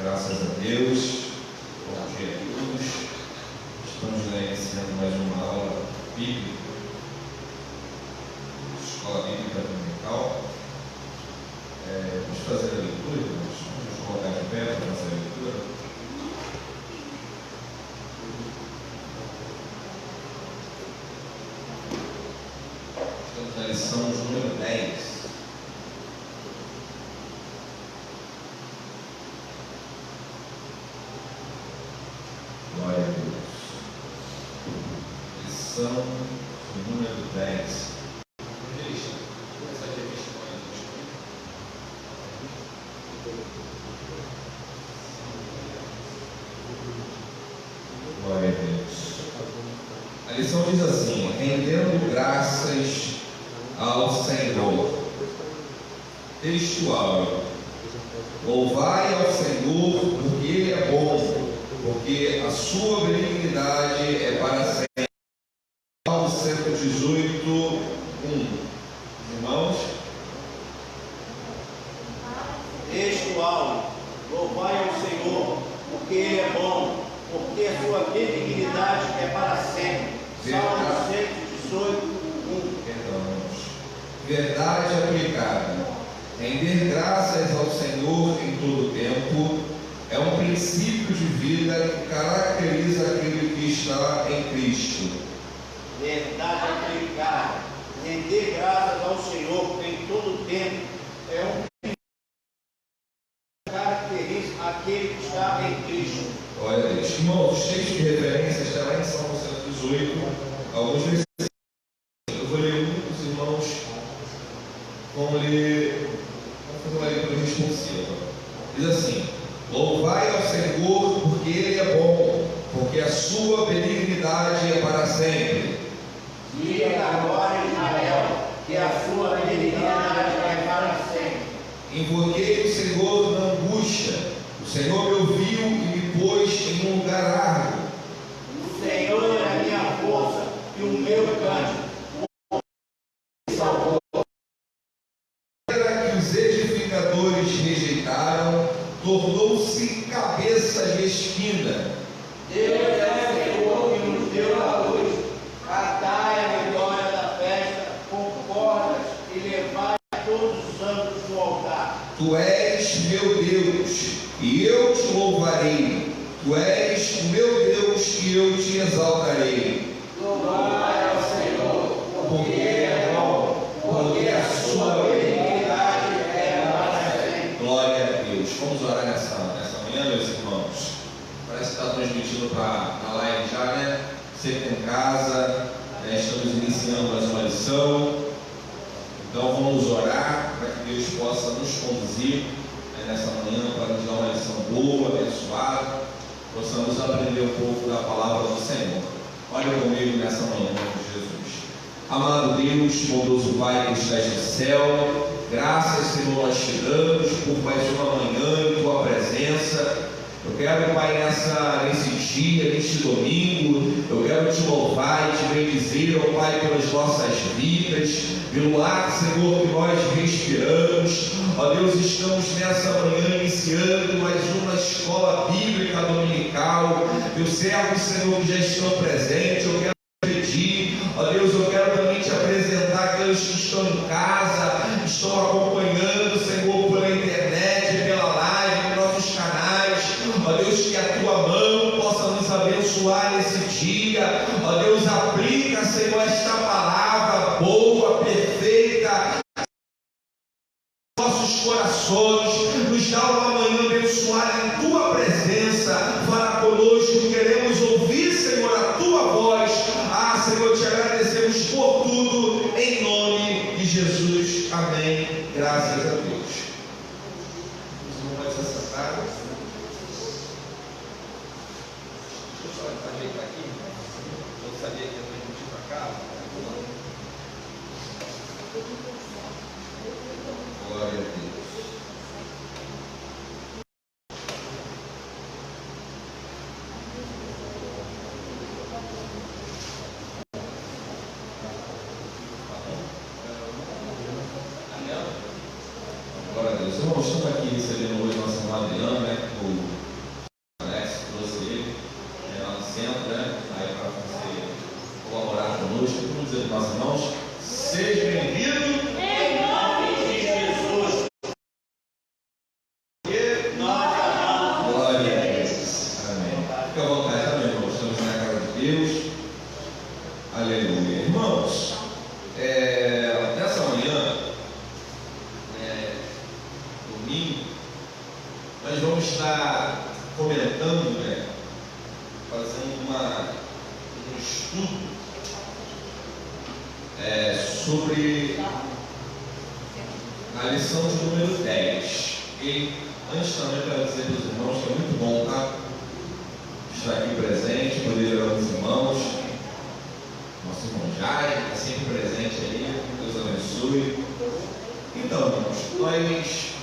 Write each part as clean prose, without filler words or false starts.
Graças a Deus. Bom dia a todos. Estamos iniciando mais uma aula bíblica, Escola Bíblica Dominical. Vamos fazer a leitura, irmãos. Vamos colocar de pé para fazer a leitura. Estamos na lição número 10. Glória a Deus. Lição número 10. Glória a Deus. A lição diz assim: rendendo graças ao Senhor. Textual: louvai ao Senhor, porque Ele é bom, porque a sua benignidade é para sempre. Salmo 118, 1. Irmãos? Textual: louvai ao Senhor, porque Ele é bom, porque a sua benignidade é para sempre. Salmo 118, 1. Verdade aplicada. Render graças ao Senhor em todo o tempo é um princípio de vida que caracteriza aquele que está em Cristo. Verdade aplicada. Render graças ao Senhor em todo o tempo é um princípio que caracteriza aquele que está em Cristo. Olha, irmãos, os textos de referência estão lá em Salmo 118, alguns versículos. Eu vou ler um para os irmãos. Vamos fazer uma leitura responsiva. Diz assim: louvai ao Senhor, porque Ele é bom, porque a sua benignidade é para sempre. Diga agora, Israel, que a sua benignidade é para sempre. Invoquei o Senhor na angústia. O Senhor me ouviu e me pôs em um lugar árduo. O Senhor é a minha força e o meu cântico. Que os edificadores rejeitaram, tornou-se cabeça de espina. Deus é o Senhor que nos deu a luz. Catai a vitória da festa com cordas e levai todos os santos do altar. Tu és meu Deus, e eu te louvarei. Tu és o meu Deus, e eu te exaltarei. Louvai ao Senhor, porque Ele é bom, porque a sua benignidade é para sempre. Glória a Deus. Vamos orar nessa manhã, meus irmãos. Parece que está transmitindo para a live já, né? Você que está em casa, estamos iniciando mais uma lição. Então vamos orar para que Deus possa nos conduzir nessa manhã, para nos dar uma lição boa, abençoada, possamos aprender um pouco da palavra do Senhor. Olha comigo nessa manhã, em nome de Jesus. Amado Deus, bondoso Pai que estás no céu, graças, Senhor, nós te damos por mais uma manhã em Tua presença. Eu quero, Pai, nesse dia, neste domingo, eu quero te louvar e te bendizer, ó Pai, pelas nossas vidas, pelo ar, Senhor, que nós respiramos. Ó Deus, estamos nessa manhã iniciando mais uma escola bíblica dominical. Meus servos, Senhor, que já estão presentes, eu quero pedir, ó Deus, eu quero também te apresentar aqueles que estão em casa, estão acompanhando, Senhor, pela internet, pela live, pelos nossos canais. Ó Deus, que a Tua mão possa nos abençoar nesse dia. Ó Deus, aplica, Senhor, esta palavra boa, perfeita, em nossos corações. Nos dá uma manhã abençoada em Tua presença. Fala conosco, queremos ouvir, Senhor, a Tua voz. Senhor, te agradecemos por tudo, em nome de Jesus. Amém. Graças a Deus. Você não pode se assentar. Deixa eu só ajeitar aqui. Eu sabia que ia transmitir para cá. Glória a Deus. nós vamos estar comentando, né, fazendo um estudo sobre a lição de número 10. E antes também quero dizer para os irmãos que é muito bom, tá? Estar aqui presente, poder ver os irmãos. Nosso irmão Jair está sempre presente aí, Deus abençoe. Então, irmãos,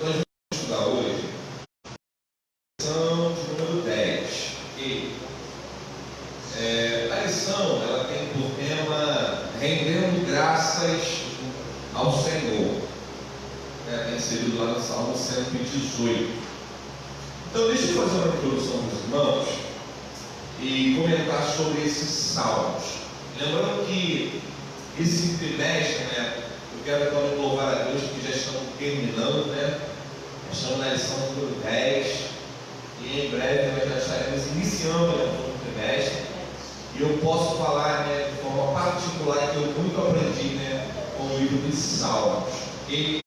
nós vamos estudar hoje a lição de número 10. E a lição ela tem por tema rendendo graças ao Senhor. Tem inserido lá no Salmo 118. Então, deixa eu fazer uma introdução dos irmãos e comentar sobre esses salmos. Lembrando que esse trimestre, né, eu quero então louvar a Deus que já estamos terminando, né? Estamos na lição número 10 e em breve nós já estaremos iniciando o novo trimestre. E eu posso falar, né, de forma particular que eu muito aprendi, né, com o livro dos Salmos. E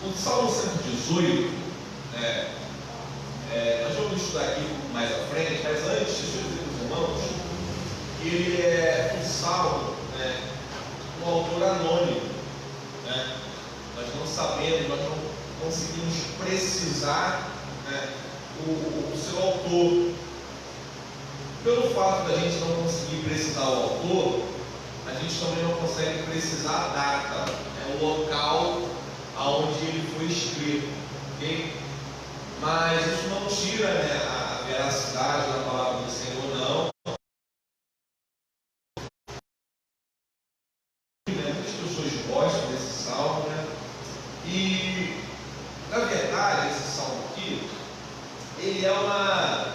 o Salmo 118, né, nós vamos estudar aqui mais à frente, mas antes, deixa eu dizer para os irmãos que ele é um salmo, né, um autor anônimo, né? Nós não sabemos, nós não conseguimos precisar, né, o seu autor. Pelo fato da gente não conseguir precisar o autor, a gente também não consegue precisar a data, né, o local aonde ele foi escrito, ok? Mas isso não tira, né, a veracidade da palavra do Senhor, não. Muitas pessoas gostam desse salmo, né? E, na verdade, esse salmo aqui, ele é uma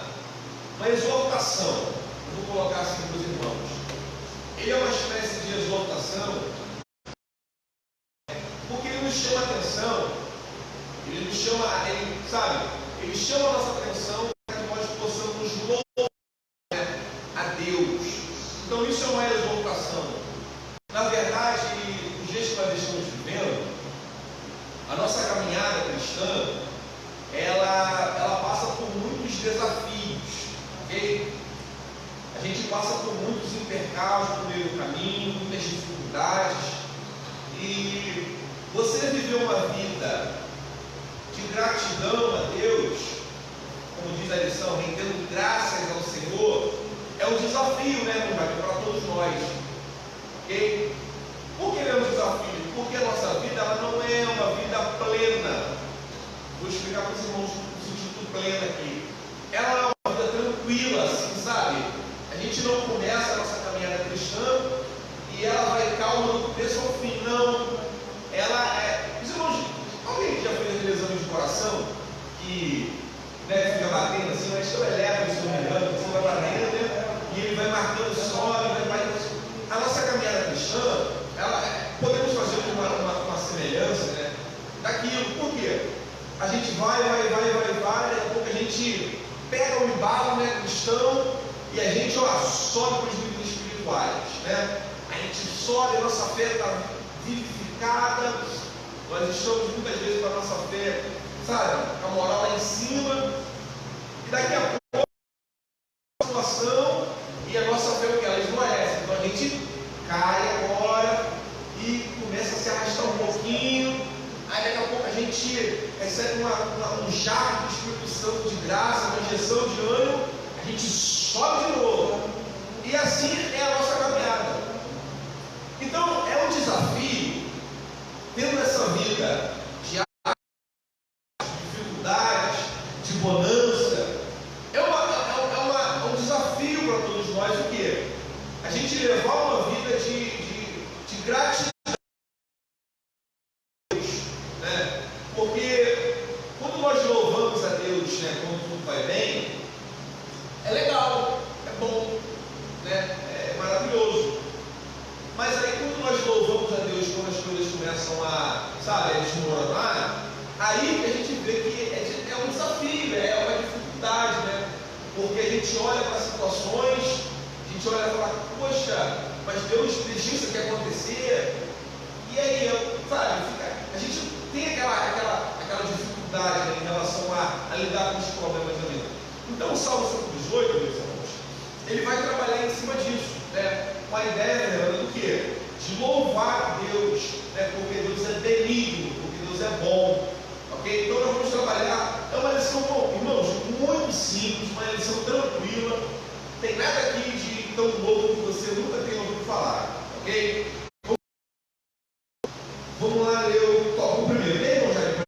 exortação. Eu vou colocar assim para os irmãos. Ele é uma espécie de exortação, porque ele nos chama a atenção, ele chama a nossa atenção para que nós possamos louvar, né, a Deus. Então isso é uma exortação. Na verdade, os dias que nós estamos vivendo, a nossa caminhada cristã, ela passa por muitos desafios, ok? A gente passa por muitos intercalos no meio do caminho, muitas dificuldades. E você viver uma vida de gratidão a Deus, como diz a lição, rendendo graças ao Senhor, é um desafio, né, para todos nós. Okay? Por que é um desafio? Porque a nossa vida ela não é uma vida plena. Vou explicar para os irmãos o sentido pleno aqui. Ela é uma vida tranquila, assim, sabe? A gente não começa a nossa caminhada cristã e ela vai calma do começo ao fim, não. Ela é. Os irmãos, alguém já fez aquele exame de coração que, né, fica batendo assim, mas eu elevo, se eu me engano, você vai batendo, né? E ele vai marcando só, vai. A nossa caminhada cristã, podemos fazer uma semelhança, né, daquilo. Por quê? A gente vai, daqui a pouco a gente pega o embalo, né, cristão, e a gente sobe para os níveis espirituais, né? A gente sobe, a nossa fé está vivificada, nós estamos muitas vezes com a nossa fé, sabe, com a moral lá em cima, e daqui a pouco a situação e a nossa fé, o que? Ela esmorece. Então a gente cai agora e começa a se arrastar um pouquinho, aí daqui a pouco a gente recebe um jarro do Espírito Santo de graça, uma injeção de ânimo, a gente sobe de novo. E assim é a nossa caminhada. Então é um desafio, tendo essa vida de dificuldades, de bonança, é um desafio para todos nós, o quê? A gente levar uma vida de gratidão, né? Porque quando nós louvamos a Deus, né, quando tudo vai bem, é legal, é bom, né? É maravilhoso. Mas aí quando nós louvamos a Deus, quando as coisas começam a desmoronar, aí que a gente vê que é um desafio, é uma dificuldade, né? Porque a gente olha para situações, a gente olha e fala, poxa, mas Deus deixou isso aqui acontecer, e aí, sabe, Salmo 118, meus irmãos, ele vai trabalhar em cima disso, né? Com a ideia, do quê? De louvar a Deus, né? Porque Deus é benigno, porque Deus é bom, ok? Então nós vamos trabalhar, é uma lição, irmãos, muito simples, uma lição tranquila, tem nada aqui de tão novo que você nunca tenha ouvido falar, ok? Vamos lá ler o tópico primeiro, né, irmão Jair?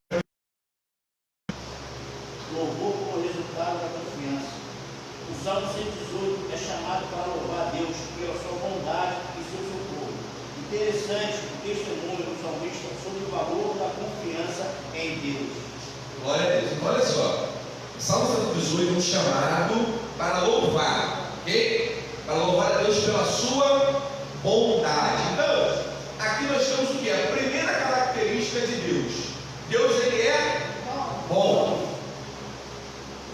Louvor como resultado da confiança. O Salmo 118 é chamado para louvar a Deus pela sua bondade e seu socorro. Interessante o testemunho do salmista sobre o valor da confiança em Deus. Glória a Deus. Então, olha só, o Salmo 118 é um chamado para louvar, ok? Para louvar a Deus pela sua bondade. Então, aqui nós temos o que? A primeira característica de Deus. Deus, ele é bom.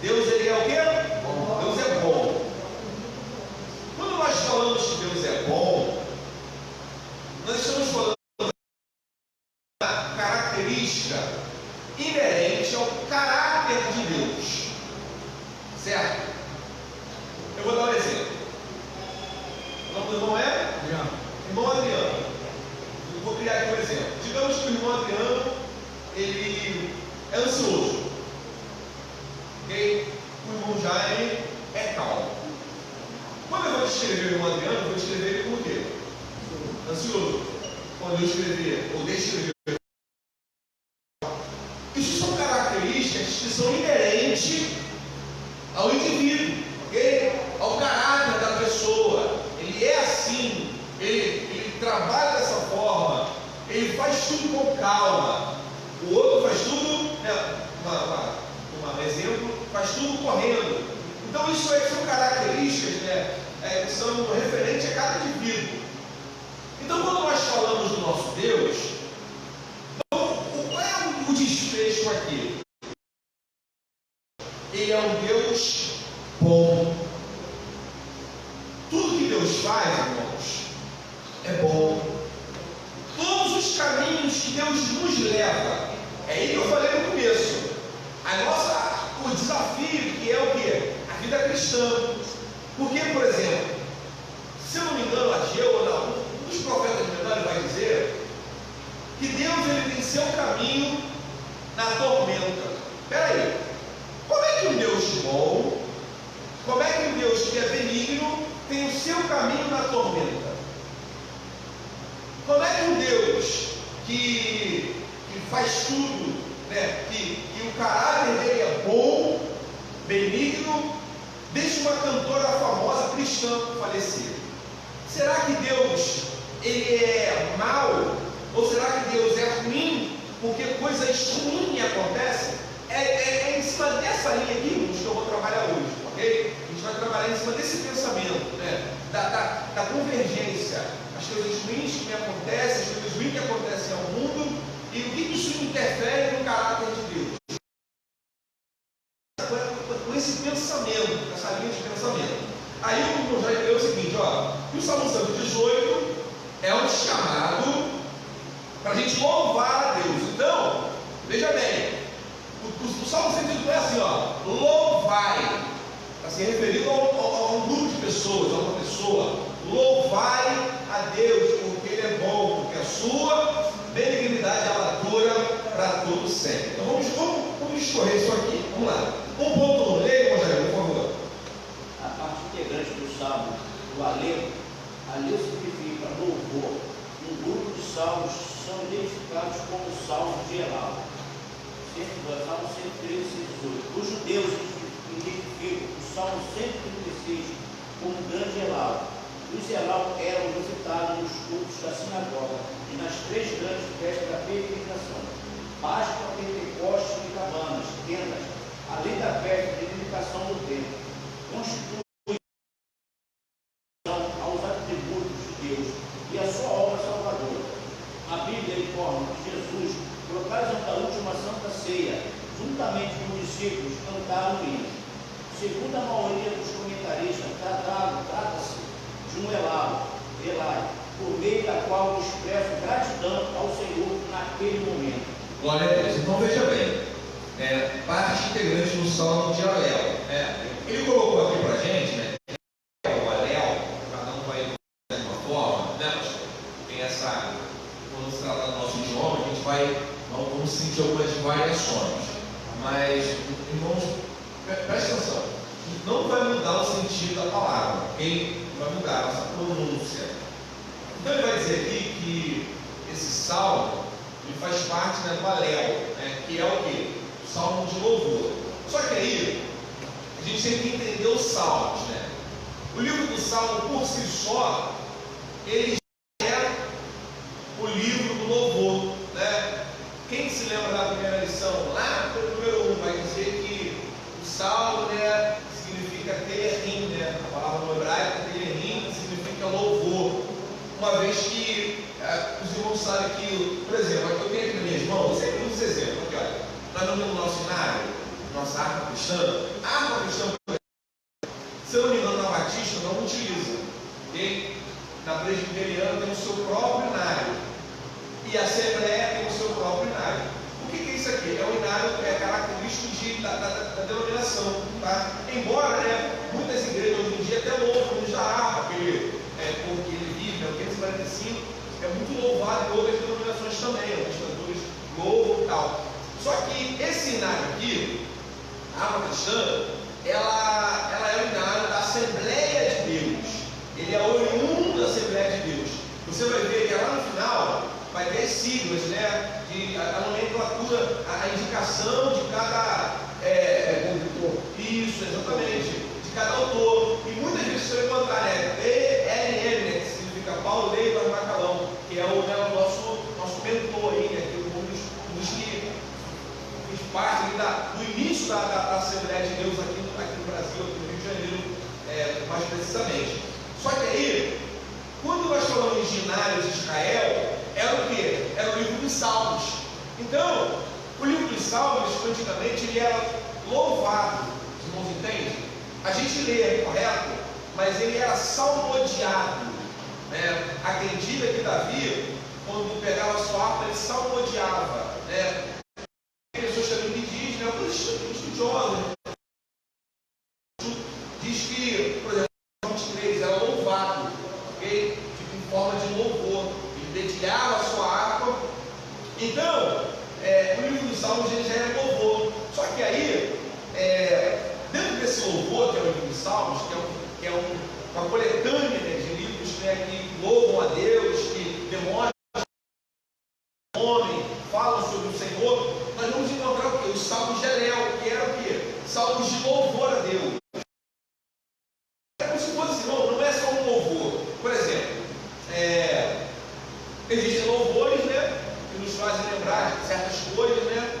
Deus, ele é o quê? Bom. Deus é bom. Quando nós falamos que Deus é bom, nós estamos falando de uma característica inerente ao caráter de Deus. Certo? Eu vou dar um exemplo. O nome do irmão é? Irmão Adriano. Eu vou criar aqui um exemplo. Digamos que o irmão Adriano, ele é ansioso. Ok? O irmão Jaime é calmo. Quando eu vou descrever o irmão Adriano, eu vou descrever ele como o quê? Ansioso. Quando eu escrever ou descrever, isso são características que são inerentes ao indivíduo, ok? Ao caráter da pessoa. Ele é assim, ele trabalha dessa forma, ele faz tudo com calma. O outro faz tudo, né, um exemplo, faz tudo correndo. Então isso aí são características, né, que são referentes a cada indivíduo. Então quando nós falamos do nosso Deus, qual é o desfecho aqui? Ele é um Deus bom. Tudo que Deus faz, irmãos, é bom. Todos os caminhos que Deus nos leva, é aí que eu falei no começo. O desafio que é o quê? A vida cristã. Porque, por exemplo, se eu não me engano, Ageu, um dos profetas menores vai dizer que Deus, ele tem seu caminho na tormenta. Espera aí, como é que um Deus bom, como é que um Deus que é benigno tem o seu caminho na tormenta? Como é que um Deus que faz tudo, né, que o caráter dele é bom, benigno, deixa uma cantora famosa cristã falecer? Será que Deus, ele é mau? Ou será que Deus é ruim porque coisas ruins acontecem? É em cima dessa linha aqui, irmãos, que eu vou trabalhar hoje, ok? A gente vai trabalhar em cima desse pensamento, né? Da convergência. As coisas ruins que me acontecem, as coisas ruins que acontecem ao mundo, e o que isso interfere no caráter de Deus. Com esse pensamento, essa linha de pensamento. Aí o irmão já entendeu o seguinte, ó, que o Salmo 118 é um chamado para a gente louvar a Deus. Então, veja bem, o Salmo 118 não é assim, ó, louvai, está se referindo a um grupo de pessoas, a uma pessoa. Louvai a Deus, porque Ele é bom, porque a sua benignidade ela dura para todo sempre. Então vamos escorrer isso aqui. Vamos lá. Um ponto 1, leia, Rogério, por favor. A parte integrante do salmo, o alelo significa louvor. Um grupo de salmos são identificados como salmos de Elal. Salmo 113, 118. Os judeus identificam o salmo 136 como grande Elal. Os Elal eram recitados nos cultos da sinagoga e nas três grandes festas da peregrinação: Páscoa, Pentecostes e Cabanas, tendas, além da festa de dedicação do templo. Constitui aos atributos de Deus e a sua obra salvadora. A Bíblia informa que Jesus, por ocasião da última Santa Ceia, juntamente com os discípulos, cantaram hinos. Segundo a maioria dos comentaristas, trata-se de um elai, por meio da qual expresso gratidão ao Senhor naquele momento. Glória a Deus. Então veja bem, parte integrante do Salmo de Alel. ele colocou aqui pra gente, né? O anel, cada um vai de uma forma, né, pastor? Tem essa, quando se trata do nosso idioma, a gente vamos sentir algumas variações. Mas, irmãos, presta atenção, não vai mudar o sentido da palavra, ok? Vai mudar a nossa pronúncia. Então ele vai dizer aqui que esse salmo ele faz parte, né, do Alel, né, que é o quê? O salmo de louvor. Só que aí a gente tem que entender os salmos, né? O livro do Salmo por si só, ele é o livro do louvor, né? Quem se lembra da primeira lição? Lá no número 1 vai dizer que o salmo, né, significa telerim, né? A palavra no hebraico telerim significa louvor. Uma vez que os irmãos sabem que, por exemplo, eu tenho aqui nas minhas mãos, eu sempre uso esse exemplo, aqui, olha, nós vamos no nosso cenário, nossa harpa cristã, a harpa cristã, se eu não me engano, na Batista não utiliza, ok? Na presbiteriana tem o seu próprio inário, e a Assembleia tem o seu próprio inário. O que é isso aqui? É o inário característico da denominação, tá? Embora, né, muitas igrejas hoje em dia até louvam o uso da harpa, porque ele vive, né, o 545, é muito louvado em outras denominações também, alguns cantores louvam e tal. Só que esse inário aqui, a harpa cristã, ela é o inário da Assembleia de Deus. Ele é oriundo da Assembleia de Deus. Você vai ver que lá no final vai ter as siglas, né? A nomenclatura, a indicação de cada isso, exatamente, de cada autor. E muitas vezes você vai encontrar, né? PLM, né? Que significa Paulo Leiva Macalão, que é o nosso mentor aí, né? Que um dos que fez parte do início da Assembleia de Deus aqui no Brasil, aqui no Rio de Janeiro, mais precisamente. Só que aí, quando nós falamos de inários de Israel, era o quê? Era o livro dos Salmos. Então, o livro dos Salmos, antigamente, ele era louvado. Os irmãos entendem? A gente lê, correto? Mas ele era salmodiado, né? Acredita que Davi, quando pegava a sua harpa, ele salmodiava, né? Pessoas também que dizem, né? Alguns estudiosos, diz que, por exemplo, o 23 era louvado, ok? Tipo, em forma de louvor. Ele dedilhava a sua harpa. Então, o livro dos Salmos ele já era louvor. Só que aí, dentro desse louvor, que é o livro dos Salmos, que é uma coletânea, né, de livros, né, que louvam a Deus, que demonstram o homem, falam sobre o Senhor, nós vamos encontrar o quê? Os Salmos de Elel, que era o quê? Salmos de louvor a Deus. É como se fosse, não é só um louvor. Por exemplo, existem louvores, né, que nos fazem lembrar de certas coisas, né?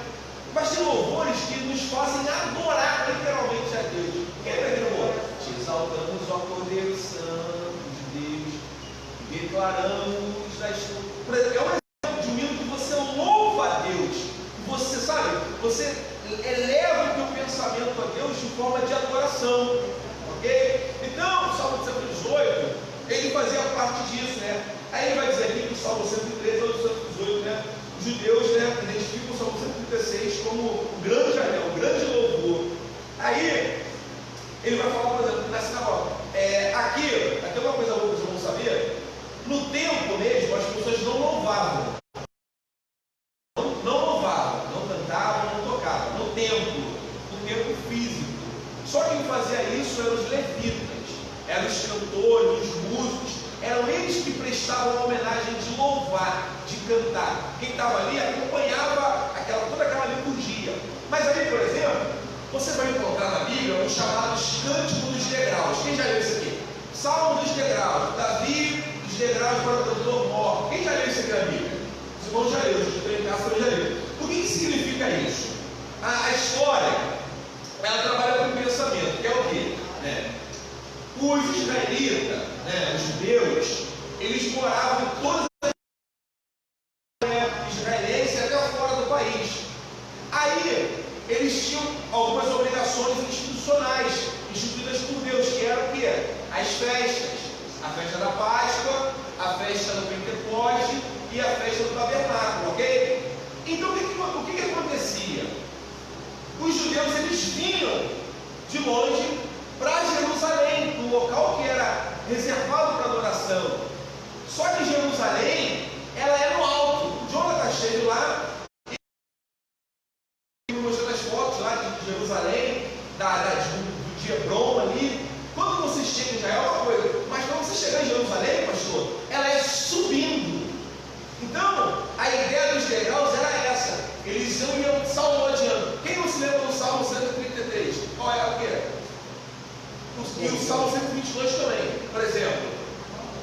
Mas tem louvores que nos fazem adorar literalmente a Deus. Quem é que louvor? Te exaltamos, ó Cordeiro Santo de Deus, declaramos das tuas. Por exemplo, é um exemplo de um hino que você louva a Deus. Você sabe, você eleva o teu pensamento a Deus de forma de adoração. Ok? Então, o Salmo 118, ele fazia parte disso, né? Aí ele vai dizer aqui que o Salmo 113 ou 118, né? Os judeus, né, identificam o Salmo 136 como o grande anel, o grande louvor. Aí, ele vai falar, por exemplo, nessa sinagoga. Aqui uma coisa boa que vocês vão saber. No templo mesmo, as pessoas não louvavam. Não louvavam, não cantavam, não tocavam. No templo físico. Só quem fazia isso eram os levitas, eram os cantores, os músicos, eram eles que prestavam a homenagem de louvar, de cantar. Quem estava ali acompanhava toda aquela liturgia. Mas aí, por exemplo, você vai encontrar na Bíblia os chamados cânticos dos degraus. Quem já leu isso aqui? Salmo dos degraus, Davi dos degraus para o cantor mor. Quem já leu isso aqui na Bíblia? Os irmãos já leram, os que estão em casa também já leram. O que significa isso? A história, ela trabalha com o pensamento, que é o quê? Os israelitas, os judeus, eles moravam em todas as israelenses até fora do país. Aí, eles tinham algumas obrigações institucionais instituídas por Deus, que eram o quê? As festas, a festa da Páscoa, a festa do Pentecoste e a festa do Tabernáculo, ok? Então, o que acontecia? Os judeus, eles vinham de longe E o Salmo 122 também. Por exemplo,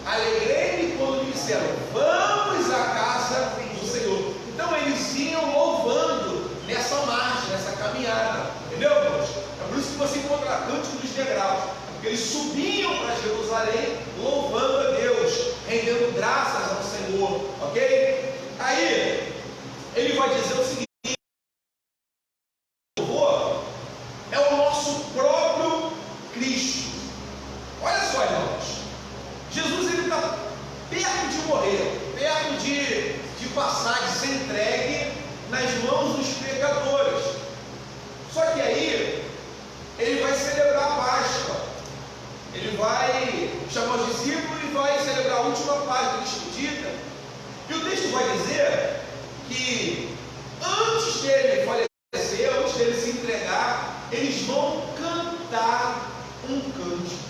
alegrei-me quando me disseram, vamos à casa do Senhor. Então eles iam louvando nessa marcha, nessa caminhada. Entendeu, irmãos? É por isso que você encontra Cântico dos Degraus. Porque eles subiam para Jerusalém louvando a Deus, rendendo graças ao Senhor. Ok? Aí, ele vai dizer o seguinte: o louvor é o nosso próprio Cristo. Olha só, irmãos. Jesus está perto de morrer, perto de passar, de ser entregue nas mãos dos pecadores. Só que aí, ele vai celebrar a Páscoa. Ele vai chamar os discípulos e vai celebrar a última Páscoa despedida. E o texto vai dizer que antes dele falecer, antes dele se entregar, eles vão cantar um cântico.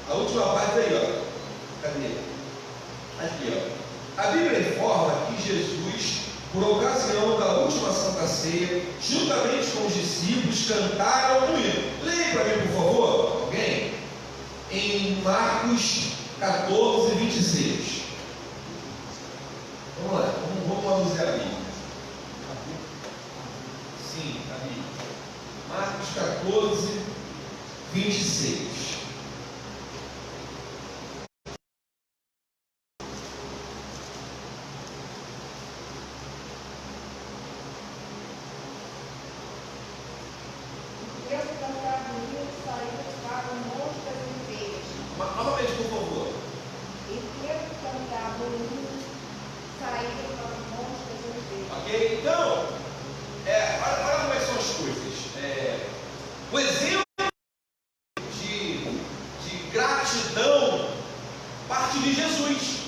A última parte aí, ó. Cadê? Aqui, ó. A Bíblia informa que Jesus, por ocasião da última Santa Ceia, juntamente com os discípulos, cantaram um hino. Leia para mim, por favor, alguém? Em Marcos 14, 26. Vamos lá, vamos manusear a Bíblia. Sim, a Bíblia. Marcos 14, 26. Novamente, por favor. Ok? Então, olha como é que são as coisas. O exemplo de gratidão parte de Jesus.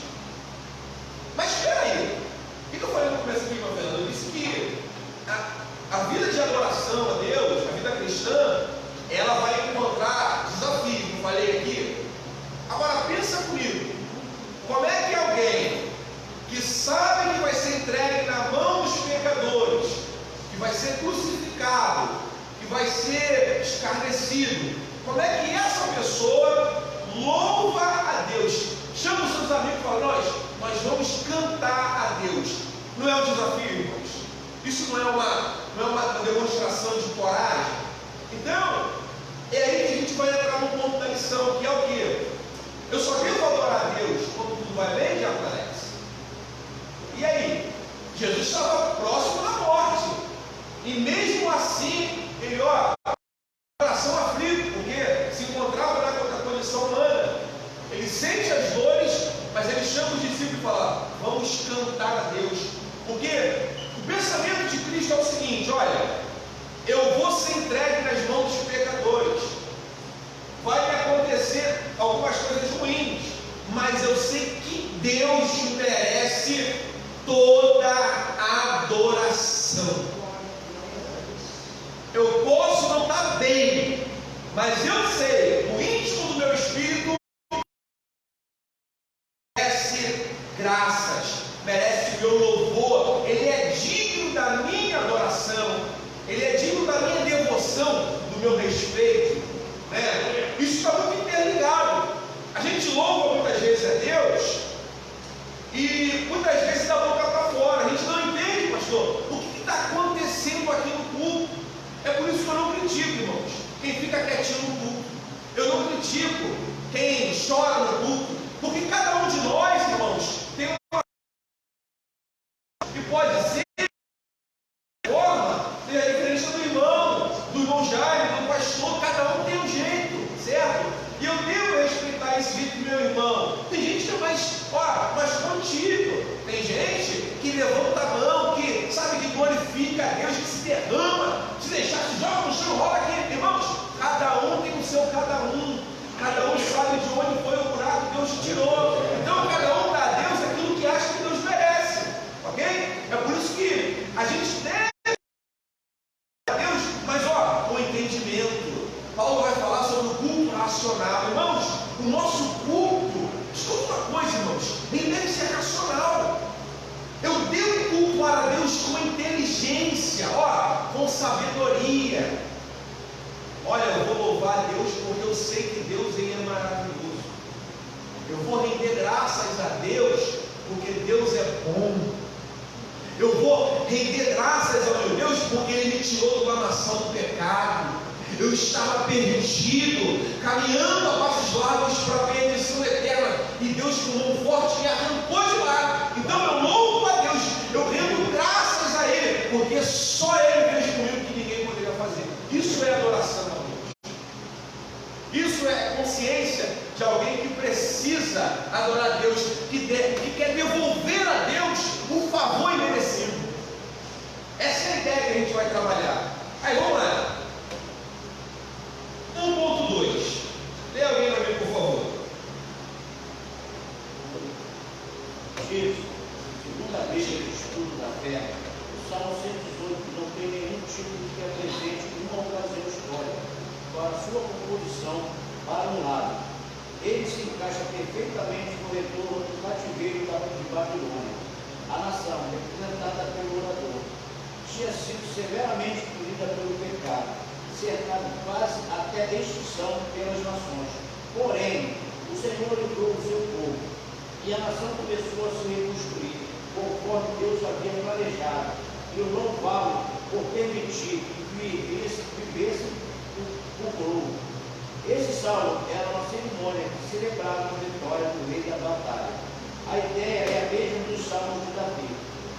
Mas espera aí. O que eu falei no começo aqui, meu Fernando? Eu disse que a vida de adoração a Deus, a vida cristã, ela vai encontrar desafios, como eu falei aqui. Agora pensa comigo, como é que alguém que sabe que vai ser entregue na mão dos pecadores, que vai ser crucificado, que vai ser escarnecido, como é que essa pessoa louva a Deus? Chama os seus amigos e fala, nós vamos cantar a Deus. Não é um desafio, irmãos? Isso não é uma demonstração de coragem? Então, é aí que a gente vai entrar no ponto da lição, que é o quê? Eu só devo adorar a Deus quando tudo vai bem, Diabo Alex? E aí? Jesus estava próximo da morte. E mesmo assim, ele, coração aflito, porque se encontrava na condição humana. Ele sente as dores, mas ele chama os discípulos e fala, vamos cantar a Deus. Porque o pensamento de Cristo é o seguinte, olha, eu vou ser entregue nas mãos dos pecadores. Vai me acontecer algumas coisas ruins, mas eu sei que Deus merece toda a adoração. Eu posso não estar bem, mas eu sei, o íntimo do meu espírito merece graças, merece o meu louvor, ele é digno da minha adoração, ele é digno da minha devoção, do meu respeito. Isso está muito interligado. A gente louva muitas vezes a Deus e muitas vezes da boca para fora. A gente não entende, pastor, o que está acontecendo aqui no culto. É por isso que eu não critico, irmãos, quem fica quietinho no culto. Eu não critico quem chora no culto, porque cada um de nós, irmãos, tem uma que pode ser diferente do irmão Jaime, do pastor, cada um tem um jeito, certo? E eu devo respeitar esse jeito do meu irmão. Tem gente que é mais contigo, tem gente que levanta a mão, que sabe que glorifica a Deus, que se derrama, se deixar, se joga no chão, rola aqui, irmãos, cada um tem o seu cada um sabe de onde foi o buraco que Deus tirou, então cada um dá a Deus vou render graças ao meu Deus, porque Ele me tirou da nação do pecado. Eu estava perdido, caminhando a passos largos para a perdição eterna, e Deus com mão forte me arrancou de lá. Então eu louvo a Deus, eu rendo graças a Ele, porque só Ele fez comigo que ninguém poderia fazer. Isso é adoração a Deus. Isso é consciência de alguém que precisa adorar a Deus, que quer devolver a Deus o favor imerecido. Essa é a ideia que a gente vai trabalhar. Aí vamos lá. 1.2. Lê alguém para mim, por favor. Isso, segunda vez que eu estudo da fé, o Salmo 118 não tem nenhum tipo de que apresente uma ocasião histórica para a sua composição para um lado. Ele se encaixa perfeitamente no retorno do cativeiro de Babilônia. A nação, representada pelo orador, tinha sido severamente punida pelo pecado, cercado quase até a destruição pelas nações. Porém, o Senhor livrou o seu povo, e a nação começou a se reconstruir, conforme Deus havia planejado, e o louvá-lo por permitir que vivesse o povo. Esse salmo era uma cerimônia que celebrava a vitória do rei da batalha. A ideia é a mesma dos salmos de Davi.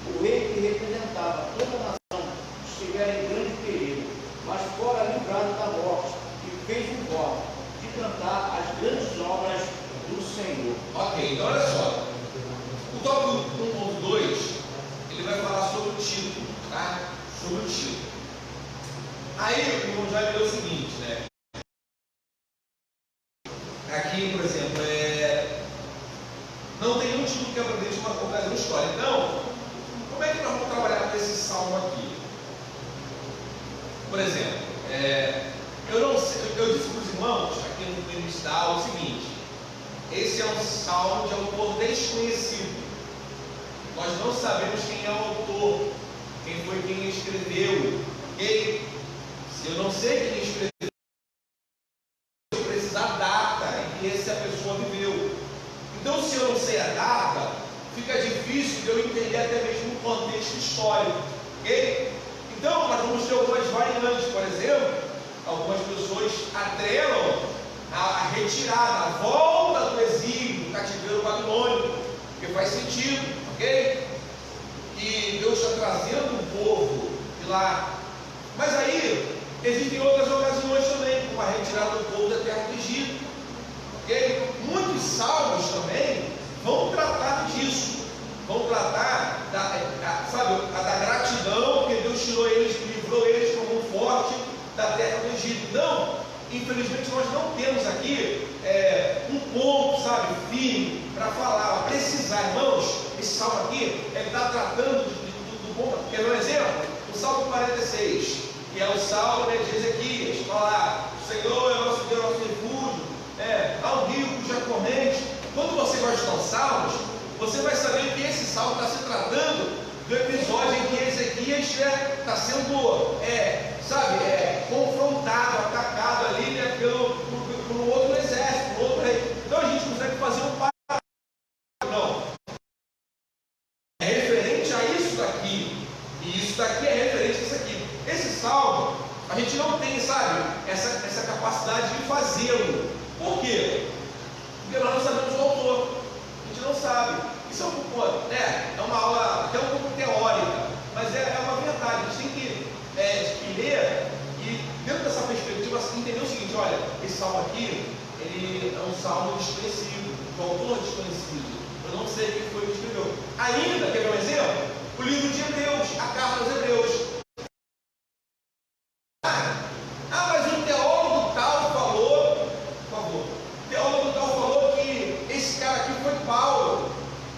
O rei que representava toda a nação estivera em grande perigo, mas fora livrado da morte, e fez um voto de cantar as grandes obras do Senhor. Ok, então olha só. O tópico 1.2, ele vai falar sobre o título, tá? Sobre o título. Aí o irmão já leu o seguinte, né? Aqui, por exemplo, não tem um título que apresente uma ocasião histórica. Então, como é que nós vamos trabalhar com esse salmo aqui? Por exemplo, eu disse para os irmãos aqui no início da aula o seguinte: esse é um salmo de autor desconhecido. Nós não sabemos quem é o autor, quem foi quem escreveu. Ok? Se eu não sei quem escreveu, eu preciso da data em que essa pessoa viveu. Então, se eu não sei a data, fica difícil de eu entender até mesmo o contexto histórico. Ok? Então, nós vamos ter algumas variantes. Por exemplo, algumas pessoas atrelam a retirada, a volta do exílio, do cativeiro babilônico, porque faz sentido, ok? E Deus está trazendo um povo de lá. Mas aí, existem outras ocasiões também, como a retirada do povo da terra do Egito, ok? Muitos salmos também vão tratar disso, vão tratar da gratidão, porque Deus tirou eles, livrou eles como um forte da terra do Egito. Então, infelizmente, nós não temos aqui um ponto, firme para falar, precisar. Irmãos, esse salmo aqui, ele está tratando do bom. Quer ver um exemplo? O Salmo 46, que é o salmo de Ezequias, fala lá: o Senhor é nosso Deus, nosso refúgio, há um rio cuja corrente. Quando você vai estudar os salmos, você vai saber que esse salmo está se tratando do episódio em que Ezequias está sendo confrontado, atacado ali, né, por um outro exército, por outro rei. Então a gente consegue fazer um paralelo. Não. É referente a isso daqui. E isso daqui é referente a isso aqui. Esse salmo, a gente não tem, essa capacidade de fazê-lo. Por quê? Porque nós não sabemos o autor. A gente não sabe. Isso é uma aula até um pouco teórica, mas é uma verdade. A gente tem que ler e, dentro dessa perspectiva, entender o seguinte: olha, esse salmo aqui, ele é um salmo desconhecido, de autor desconhecido. Eu não sei quem foi que escreveu. Ainda, quer ver um exemplo? O livro de Hebreus, a carta aos Hebreus. Mas um teólogo tal falou, por favor, o teólogo tal falou que esse cara aqui foi Paulo.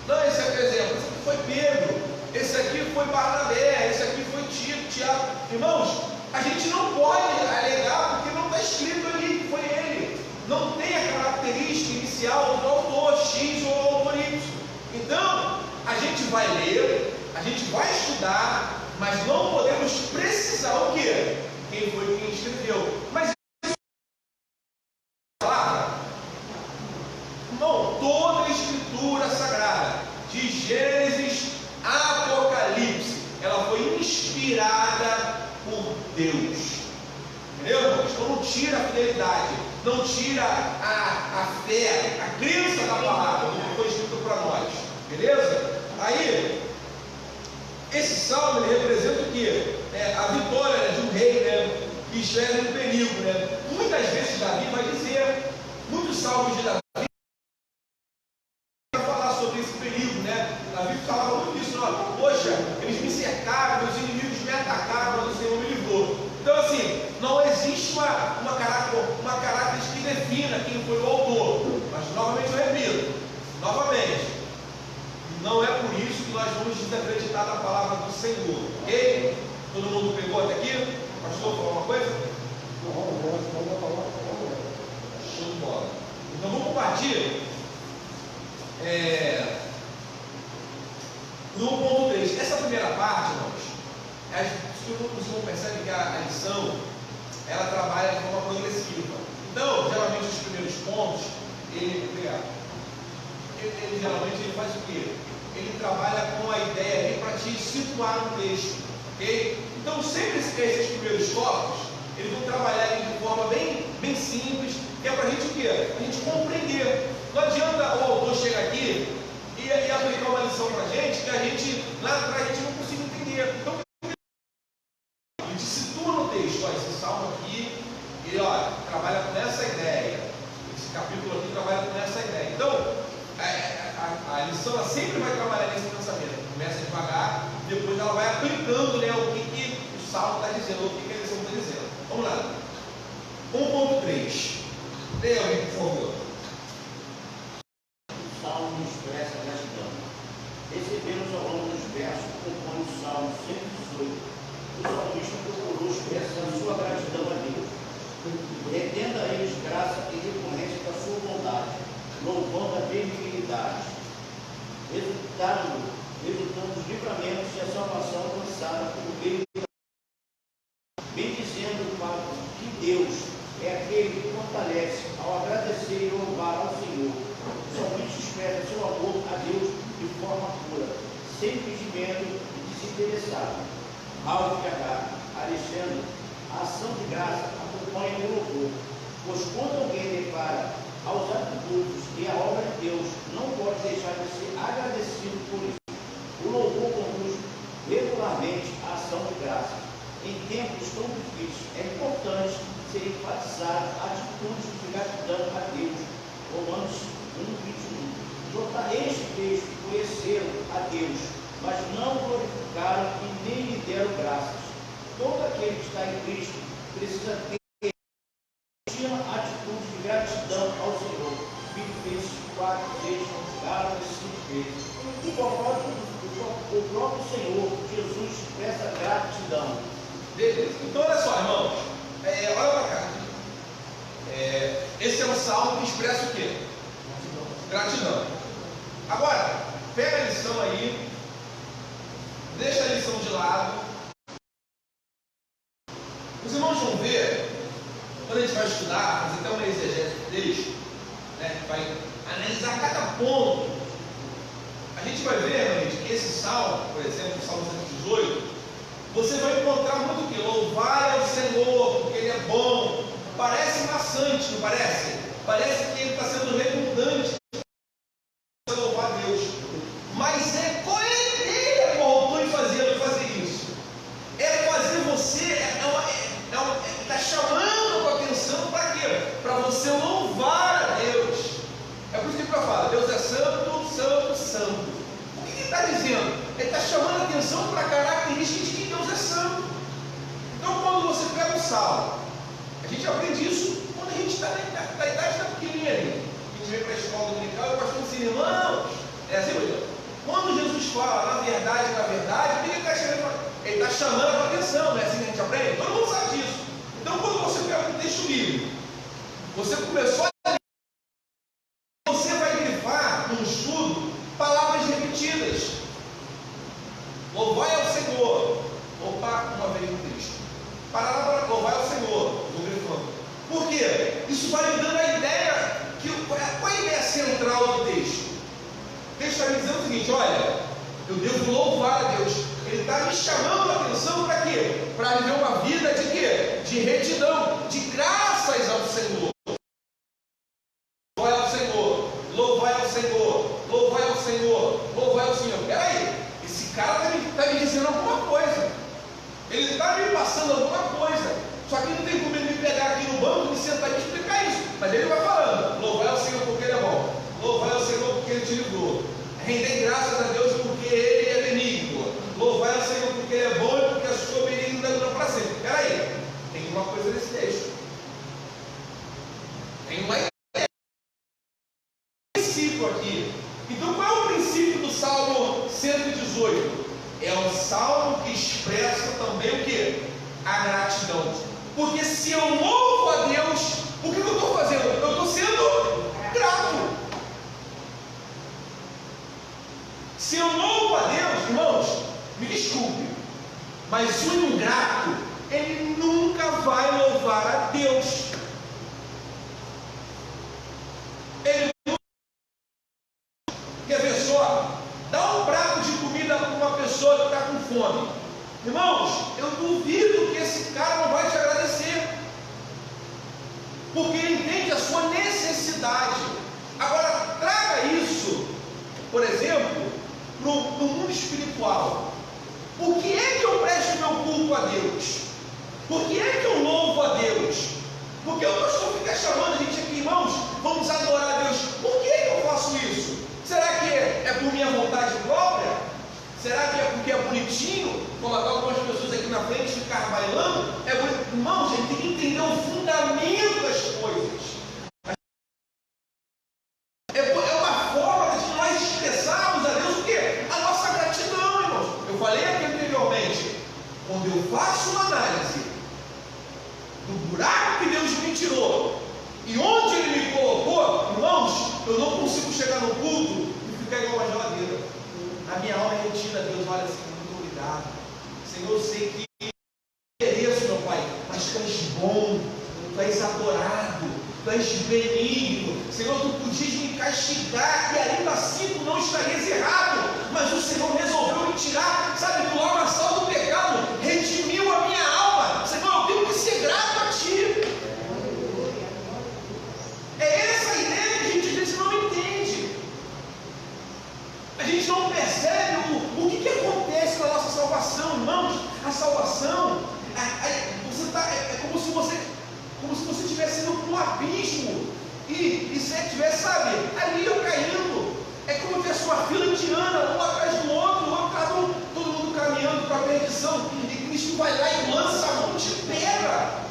Não, esse aqui, por exemplo, esse aqui foi Pedro, esse aqui foi Barnabé, esse aqui foi Tito, Tiago. Irmãos, a gente não pode alegar porque não está escrito ali que foi ele. Não tem a característica inicial do autor X ou autor Y. Então, a gente vai ler, a gente vai estudar, mas não podemos precisar o quê? Quem foi quem escreveu. Mas não, toda a escritura sagrada, de Gênesis a Apocalipse, ela Deus. Entendeu, irmãos? Então não tira a fidelidade, não tira a fé, a crença da palavra, do que foi escrito para nós. Beleza? Aí, esse salmo ele representa o quê? A vitória, né, de um rei, né, que estiver em perigo. Né? Muitas vezes Davi vai dizer, muitos salmos de Davi vai falar sobre esse perigo, né? Davi falava muito disso, não? Poxa, eles me cercaram, meus inimigos me atacaram, mas o Senhor me livrou. Então assim, não existe uma característica que defina quem foi o autor. Mas novamente eu repito, não é por isso que nós vamos desacreditar da palavra do Senhor, ok? Todo mundo pegou até aqui? Pastor, falar uma coisa? Show de bola. Então vamos partir no ponto 3. Essa primeira parte, irmãos, os irmãos percebem que a lição ela trabalha de forma progressiva. Então, geralmente os primeiros pontos, ele geralmente faz o quê? Ele trabalha com a ideia para te situar no texto, ok? Então, sempre esses primeiros tópicos, eles vão trabalhar de forma bem simples, que é para a gente o quê? A gente compreender. Não adianta o autor chegar aqui e aplicar uma lição para a gente que a gente, lá atrás, a gente não consiga entender. Então, a gente situa no texto, esse salmo aqui, ele trabalha com essa ideia. Esse capítulo aqui trabalha com essa ideia. Então, a lição ela sempre vai trabalhar nesse pensamento. Começa devagar, depois ela vai aplicando, né, o que o salmo está dizendo, o que a lição está dizendo. Vamos lá. 1.3. Leia aí, por favor. O salmo expressa a gratidão. Recebemos ao longo dos versos que compõem o salmo 118. O salmista procurou expressar a sua gratidão a Deus. Retendo a eles graça e recorrência da sua bondade, louvando a benignidade, resultando dos livramentos e a salvação alcançada por meio de bendizendo o fato que Deus é aquele que fortalece ao agradecer e louvar ao Senhor. O salmista expressa seu amor a Deus de forma pura, sem fingimento e desinteressado. Ralph Alexandre, a ação de graça acompanha o louvor, pois quando alguém declara aos atributos e à obra de Deus, não pode deixar de ser agradecido por isso. O louvor conduz regularmente à ação de graça. Em tempos tão difíceis, é importante ser enfatizado atitudes de gratidão a Deus. Romanos 1:21. Este texto conheceram a Deus, mas não glorificaram e nem lhe deram graças. Todo aquele que está em Cristo precisa ter atitude de gratidão ao Senhor. Filipenses 4:6, Gálatas 5:13. O próprio Senhor Jesus expressa gratidão. Beleza. Então olha só, irmãos, olha para cá. Esse é um salmo que expressa o quê? Gratidão. Agora, pega a lição aí, deixa a lição de lado. Os irmãos vão ver, quando a gente vai estudar, fazer até uma exegese do texto, né, vai analisar cada ponto. A gente vai ver, gente, que esse salmo, por exemplo, o salmo 118, você vai encontrar muito que louvai ao Senhor, porque Ele é bom. Parece maçante, não parece? Parece que Ele está sendo redundante para louvar a Deus. Mas é coerente com o autor fazer isso. É fazer você, está chamando a atenção para quê? Para você louvar a Deus. É por isso que ele fala, Deus é santo, santo, santo. O que ele está dizendo? Ele está chamando a atenção para a característica de que Deus é santo. Então quando você pega o salmo, a gente aprende isso quando a gente está na idade da pequenininha ali. A gente vem para a escola dominical e o pastor diz, irmãos, é assim, meu. Quando Jesus fala na verdade, o que ele está chamando? Ele está chamando a atenção, não é assim que a gente aprende? Todo mundo sabe disso. Então quando você pega um texto bíblico, você começou a você vai grifar no estudo palavras repetidas. Louvai ao Senhor. Opa, uma vez no texto. Palavra louvai ao Senhor. Estou grifando. Por quê? Isso vai me dando a ideia. Qual é a ideia central do texto? O texto está me dizendo o seguinte: olha, eu devo louvar a Deus. Ele está me chamando a atenção para quê? quê? Para viver uma vida de quê? De retidão, de graças ao Senhor. Louvai ao Senhor, louvai ao Senhor, louvai ao Senhor, louvai ao Senhor. Peraí, esse cara está me dizendo alguma coisa. Ele está me passando alguma coisa. Só que não tem como ele me pegar aqui no banco, me sentar e me explicar isso. Mas ele vai falando, louvai ao Senhor porque Ele é bom. Louvai ao Senhor porque Ele te livrou. Rendei graças a Deus porque Ele é benigno. Louvai ao Senhor porque Ele é bom e porque a sua benignidade dura para sempre. Peraí, tem uma coisa nesse texto. Tem uma princípio aqui. Então qual é o princípio do Salmo 118? É um salmo que expressa também o que? A gratidão. Porque se eu louvo a Deus, o que eu estou fazendo? Eu estou sendo grato. Se eu louvo a Deus, irmãos, me desculpe, mas o ingrato, ele nunca vai louvar a Deus. Ele quer ver só? Dá um prato de comida para uma pessoa que está com fome. Irmãos, eu duvido que esse cara não vai te agradecer, porque ele entende a sua necessidade. Agora, traga isso, por exemplo, para o mundo espiritual. Por que é que eu presto meu culto a Deus? Por que é que eu louvo a Deus? Porque o pastor fica chamando a gente aqui, irmãos, vamos adorar a Deus. Por que é que eu faço isso? Será que é por minha vontade própria? Será que é porque é bonitinho colocar algumas pessoas aqui na frente e ficar bailando? Irmãos, a gente tem que entender o fundamento das coisas. É uma forma de nós expressarmos a Deus o quê? A nossa gratidão, irmãos. Eu falei aqui anteriormente, quando eu faço uma análise do buraco que Deus me tirou e onde Ele me colocou, irmãos, eu não consigo chegar no culto e ficar igual uma geladeira. A minha alma é retida a Deus, olha assim, muito obrigado. Senhor, eu sei que mereço, meu Pai, mas Tu és bom, Tu és adorado, Tu és benigno. Senhor, Tu podias me castigar e ainda assim Tu não estarias errado, mas o Senhor resolveu me tirar, sabe, do lamaçal do pecado, redimiu a minha alma. Senhor, eu tenho que ser grato a Ti. É essa a ideia que a gente às vezes não entende. A gente não percebe o que acontece na nossa salvação, irmãos. A salvação, é como se você estivesse indo para um abismo e você estivesse, sabe, ali eu caindo. É como ter a sua fila indiana, um atrás do outro, todo mundo caminhando para a perdição, e Cristo vai lá e lança a mão e te pega.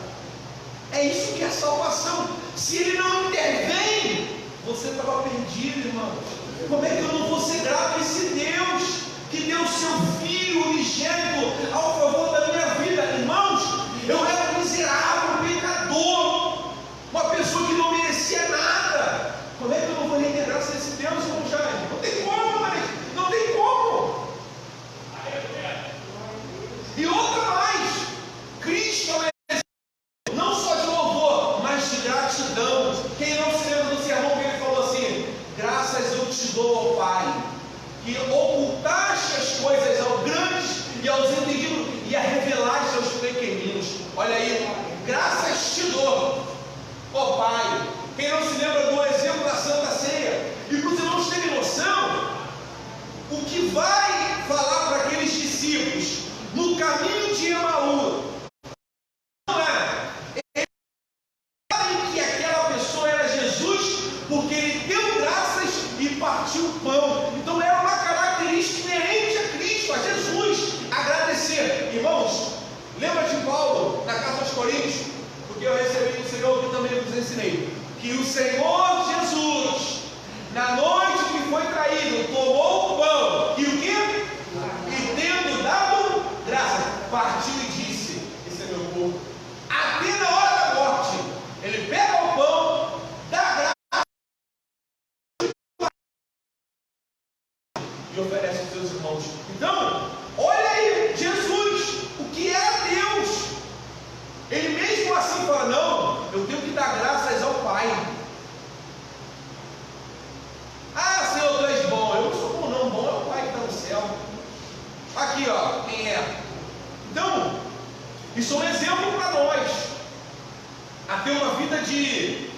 É isso que é salvação. Se Ele não intervém, você estava perdido, irmãos. Como é que eu não vou ser grato a esse Deus que deu seu Filho unigênito ao favor da minha vida? Irmãos, eu era miserável, pecador, uma pessoa que não merecia nada. Como é que eu não vou render graça a esse Deus, irmão Jair? Não tem como, mas não tem como. E outra mais, Cristo é não só de louvor, mas de gratidão. Quem não se lembra do sermão que ele falou assim: graças eu te dou, ó Pai, que ocultaste as coisas aos grandes e aos entendidos e a revelaste aos pequeninos. Olha aí, graças te dou, ó Pai. Quem não se lembra do exemplo da Santa Ceia? E para os irmãos terem noção, o que vai falar para aqueles discípulos no caminho de Emaús, porque Ele deu graças e partiu o pão. Então era uma característica inerente a Cristo, a Jesus, agradecer. Irmãos, lembra de Paulo na carta aos Coríntios? Porque eu recebi do Senhor que também vos ensinei, que o Senhor Jesus, na noite que foi traído, tomou o pão e o quê? E tendo dado graça, partiu e disse: esse é meu corpo. Até na hora da morte, Ele pega o pão, dá graça e oferece aos seus irmãos. Então, olha aí, Jesus, o que é Deus? Ele mesmo assim fala: não, eu tenho que dar graças ao Pai. Ah, Senhor, Tu és bom. Eu não sou Isso é um exemplo para nós, a ter uma vida de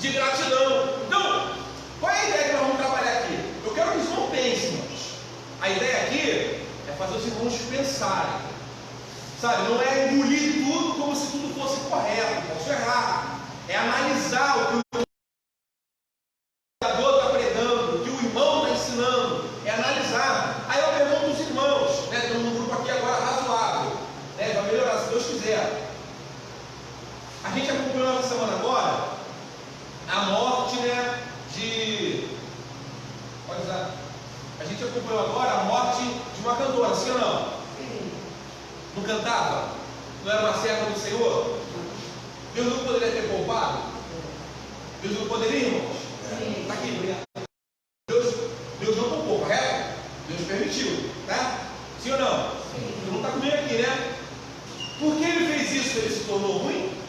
gratidão. Então, qual é a ideia que nós vamos trabalhar aqui? Eu quero que os irmãos pensem, irmãos. A ideia aqui é fazer os irmãos pensarem, sabe? Não é engolir tudo como se tudo fosse correto, posso errar. É analisar o que o pregador está pregando, o que o irmão está ensinando, é analisar. Aí eu pergunto aos irmãos, né? Estamos num grupo aqui agora razoável, né? Vai melhorar se Deus quiser. A gente acompanhou essa semana agora a morte, né, a gente acompanhou agora a morte de uma cantora, sim ou não? Sim. Não cantava? Não era uma serva do Senhor? Deus não poderia ter poupado? Deus não poderia, irmãos? Sim. Está aqui, obrigado. Deus não poupou, correto? Deus permitiu, tá? Sim ou não? Sim. Deus não está comigo aqui, né? Por que ele fez isso? Ele se tornou ruim?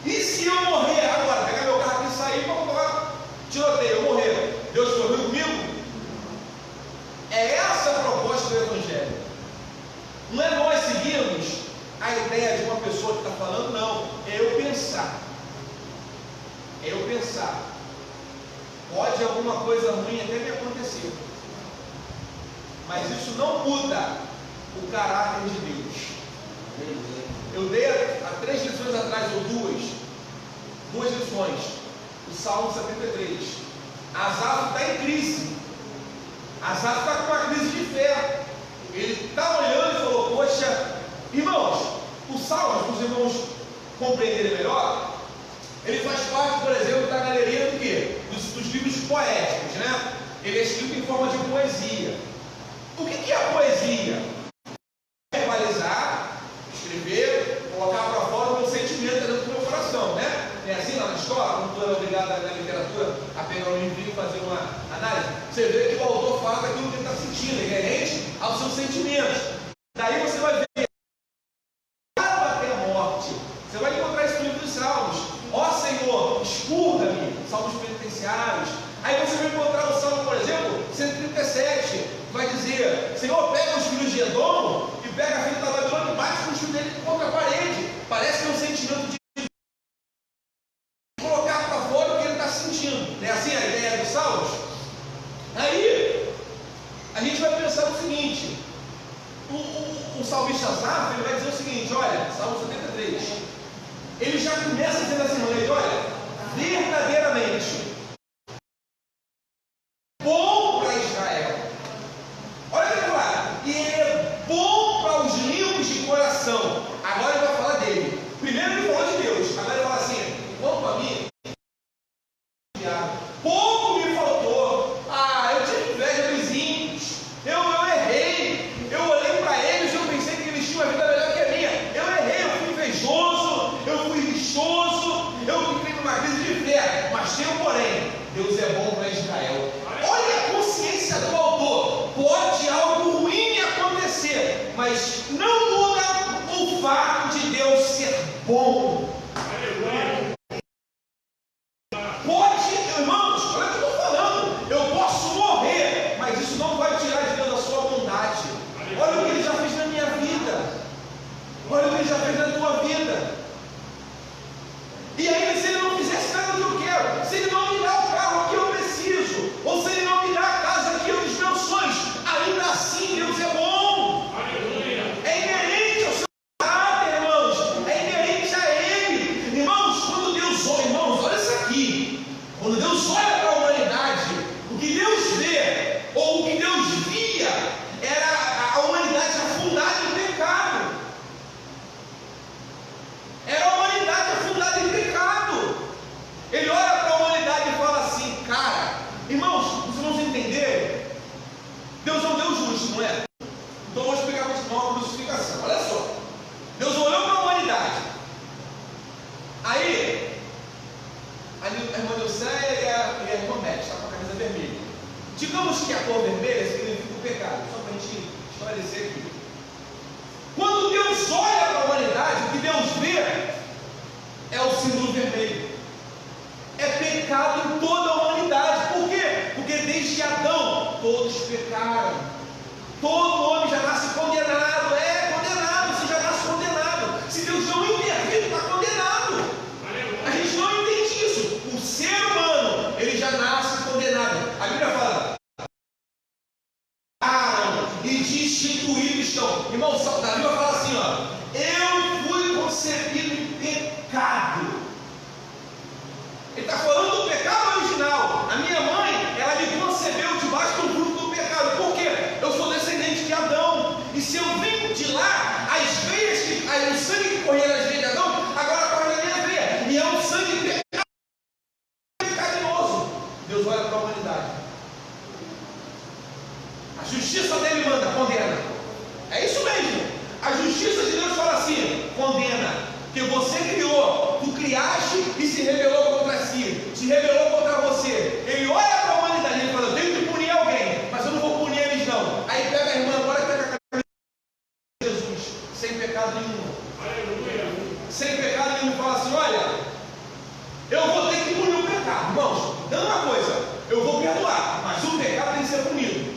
E se eu morrer agora, pegar meu carro aqui e sair para colocar tiroteio, eu morrer, Deus foi ruim comigo? É essa a proposta do Evangelho. Não é nós seguirmos a ideia de uma pessoa que está falando, não. É eu pensar. É eu pensar. Pode alguma coisa ruim até me acontecer, mas isso não muda o caráter de Deus. Eu dei há 3 lições atrás, ou duas lições, o Salmo 73. Asaf está em crise. Asaf está com uma crise de fé. Ele está olhando e falou: poxa, irmãos, o Salmo, para os irmãos compreenderem melhor, ele faz parte, por exemplo, da galeria do quê? Dos livros poéticos, né? Ele é escrito em forma de poesia. O que é a poesia? Verbalizar, escrever, colocar para fora o meu sentimento dentro do meu coração, né? É assim lá na escola, quando tu é obrigado na literatura a pegar um livro e fazer uma análise, você vê que o autor fala daquilo que ele está sentindo, é inerente aos seus sentimentos. Daí você vai ver até a morte. Você vai encontrar isso no livro dos Salmos. Ó Senhor, escuta-me, Salmos penitenciários. Aí você vai encontrar o Salmo, por exemplo, 137, vai dizer: Senhor, pega os filhos de Edom e pega a filha da Babilônia e bate com os filhos dele contra a parede. Parece que é um sentimento de colocar para fora o que ele está sentindo. Não é assim a ideia dos Salmos? Aí a gente vai pensar o seguinte: o salmista Asaf, ele vai dizer o seguinte, olha, Salmo 73, ele já começa dizendo assim, olha, verdadeiramente bom para Israel. Olha que claro, e ele é bom para os limpos de coração. Agora ele vai falar dele. Primeiro ele falou de Deus, agora ele fala assim: quanto a mim, pouco me faltou. Eu tive inveja dos ímpios. Eu errei. Eu olhei para eles e eu pensei que eles tinham uma vida melhor que a minha. Eu errei, eu fui invejoso, eu fui lixoso, eu fiquei numa crise de fé. Mas tem um porém: Deus é bom para Israel. Olha a consciência do autor. Pode algo ruim acontecer, mas não muda o fato de Deus ser bom. Pode, irmãos, olha o que eu estou falando. Eu posso morrer, mas isso não vai tirar de Deus a sua bondade. Olha o que Ele já fez na minha vida. Olha o que Ele já fez na tua vida. E ainda, se Ele não fizesse nada do que eu quero, se Ele não me dá o carro que eu preciso, ou se Ele não me dá a casa que eu dos meus sonhos, ainda assim Deus é bom. É inerente ao seu caráter, irmãos. É inerente a Ele. Irmãos, quando Deus olha, irmãos, olha isso aqui. Quando Deus olha para a humanidade, o que Deus vê, ou o que Deus via, era a humanidade afundada em pecado. Era a humanidade afundada em pecado. Ele olha para a humanidade e fala assim: cara, irmãos, os irmãos entenderam? Deus é um Deus justo, não é? Então eu vou explicar para vocês uma crucificação. Olha só, Deus olhou para a humanidade. Aí a irmã Dulceia e a irmã Beth está com a camisa vermelha. Digamos que a cor vermelha significa o pecado, só para a gente esclarecer aqui. Quando Deus olha para a humanidade, o que Deus vê é o símbolo vermelho. É pecado em toda a humanidade. Por quê? Porque desde Adão todos pecaram. Todo homem já nasce condenado. irmão, Davi vai falar assim, ó: eu fui concebido em pecado. Ele está falando do pecado original. A minha mãe, ela me concebeu debaixo do fruto do pecado. Por quê? Eu sou descendente de Adão. E se eu vim de lá, o sangue que corria nas veias de Adão, agora corre na minha veia. E é um sangue pecaminoso. Deus olha para a humanidade. A justiça dele manda, condena. É isso mesmo. A justiça de Deus fala assim: condena. Porque você criou, tu criaste e se rebelou contra si, se rebelou contra você. Ele olha para a humanidade e fala: eu tenho que punir alguém, mas eu não vou punir eles não. Aí pega a irmã agora que pega a cabeça de Jesus, sem pecado nenhum. Sem pecado nenhum, fala assim: olha, eu vou ter que punir o pecado. Irmãos, dando uma coisa, eu vou perdoar, mas o pecado tem que ser punido.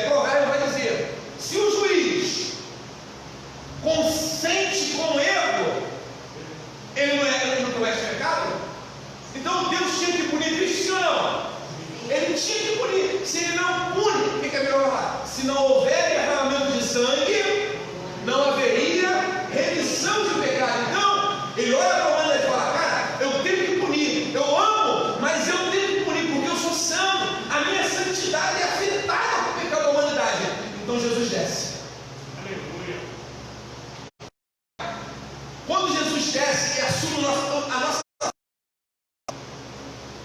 Provérbio vai dizer: se o juiz consente com o erro, ele não comete pecado? Então Deus tinha que punir Cristo, sim ou não? Ele tinha que punir. Se ele não pune, o que é melhor falar? Se não houver derramamento de sangue, não haveria remissão de pecado. Então, ele olha para a humanidade e fala: cara, eu tenho que punir. Eu amo, mas eu tenho que punir porque eu sou santo. A minha santidade é afetada pelo pecado da humanidade. Então Jesus desce. Quando Jesus desce e assume a nossa.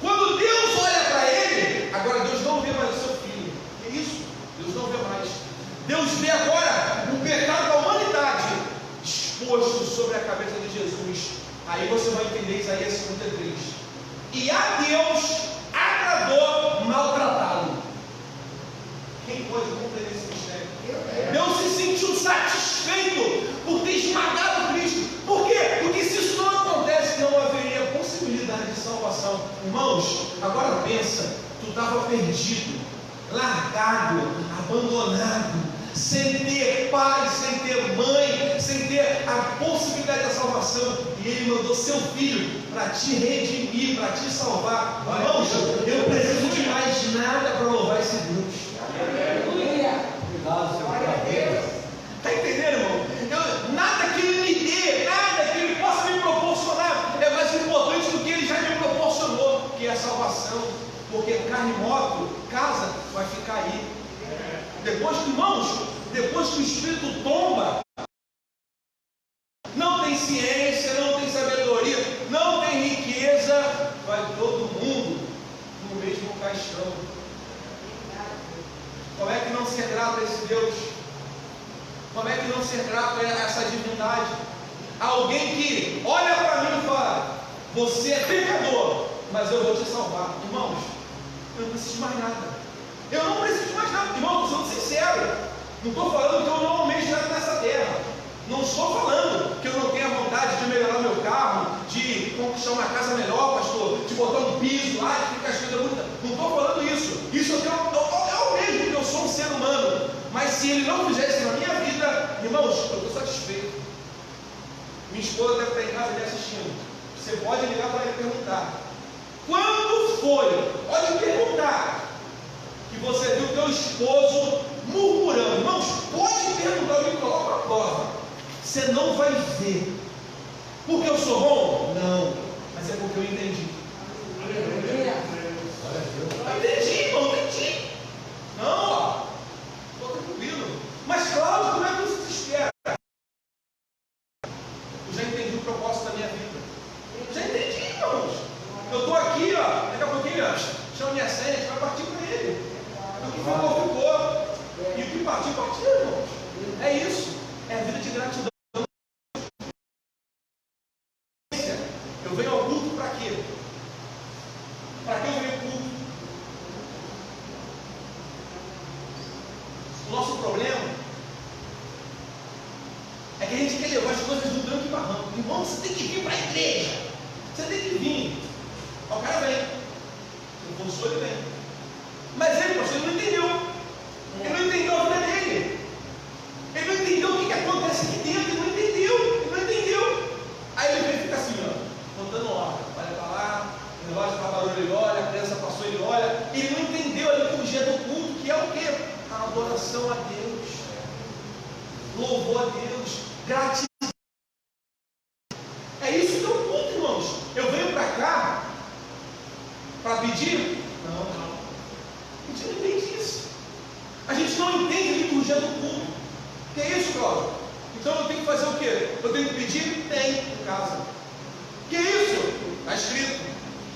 Quando Deus olha para ele, agora Deus não vê mais o seu filho. É isso? Deus não vê mais. Deus vê agora o pecado da humanidade exposto sobre a cabeça de Jesus. Aí você vai entender Isaías 53. E a Deus agradou maltratá-lo. Quem pode compreender esse mistério? Deus se sentiu satisfeito por ter esmagado Cristo. Por quê? Porque se isso não acontece, não haveria possibilidade de salvação. Irmãos, agora pensa: tu estava perdido, largado, abandonado, sem ter pai, sem ter mãe, sem ter a possibilidade da salvação, e Ele mandou seu Filho para te redimir, para te salvar. Irmãos, eu preciso de mais nada para louvar esse Deus. Aleluia! Está entendendo, irmão? Nada que Ele me dê, nada que Ele possa me proporcionar é mais importante do que Ele já me proporcionou, que é a salvação. Porque carne e moto, casa, vai ficar aí. Depois que, irmãos, depois que o Espírito tomba, não tem ciência, não tem sabedoria, não tem riqueza, vai todo mundo no mesmo caixão. Como é que não ser grato a esse Deus? Como é que não ser grato a essa divindade? Alguém que olha para mim e fala: você é pecador, mas eu vou te salvar. Irmãos, eu não preciso de mais nada. Eu não preciso de mais nada. Irmão, estou sendo sincero. Não estou falando que eu não almejo nada nessa terra. Não estou falando que eu não tenho a vontade de melhorar meu carro, de conquistar uma casa melhor, pastor, de botar um piso lá, de ficar as coisas bonitas. Não estou falando isso. Isso eu almejo, porque eu sou um ser humano. Mas se Ele não fizer isso na minha vida, irmãos, eu estou satisfeito. Minha esposa deve estar em casa ali assistindo. Você pode ligar para ele e perguntar: quando foi? Pode perguntar que você viu teu esposo murmurando. Irmãos, pode perguntar, eu me coloco à prova. Você não vai ver. Porque eu sou bom? Não. Mas é porque eu entendi. Eu entendi, irmão, entendi. Não, ó. Estou tranquilo. Mas, Cláudio, como é que você se espera? Eu já entendi o propósito da minha vida. Eu já entendi, irmãos. Eu estou aqui, ó. Daqui a pouquinho, ó, chama minha senha, a gente vai partir para ele. O que ficou, ficou. E o que partiu, partiu, irmãos. É isso. É a vida de gratidão. Eu venho ao culto para quê? Para que eu venho ao culto? O nosso problema é que a gente quer levar as coisas do tranco e barranco. Irmão, você tem que vir para a igreja. Você tem que vir. O cara vem. Se eu for, ele vem. Mas ele, pastor, ele não entendeu. Ele não entendeu a vida dele. Ele não entendeu o que acontece aqui dentro. Ele não entendeu. Ele não entendeu. Aí ele vem e fica assim, ó, contando hora. Olha para lá, o relógio está barulho, ele olha, a criança passou, ele olha. Ele não entendeu ali que o dia do culto, que é o quê? A adoração a Deus. louvor a Deus, gratidão. É isso que é o culto, irmãos. Eu venho para cá para pedir? Não. A gente não entende isso. A gente não entende a liturgia do culto. Que é isso, Cláudio? Então eu tenho que fazer o quê? Eu tenho que pedir? Tem em casa. Que é isso? Está escrito.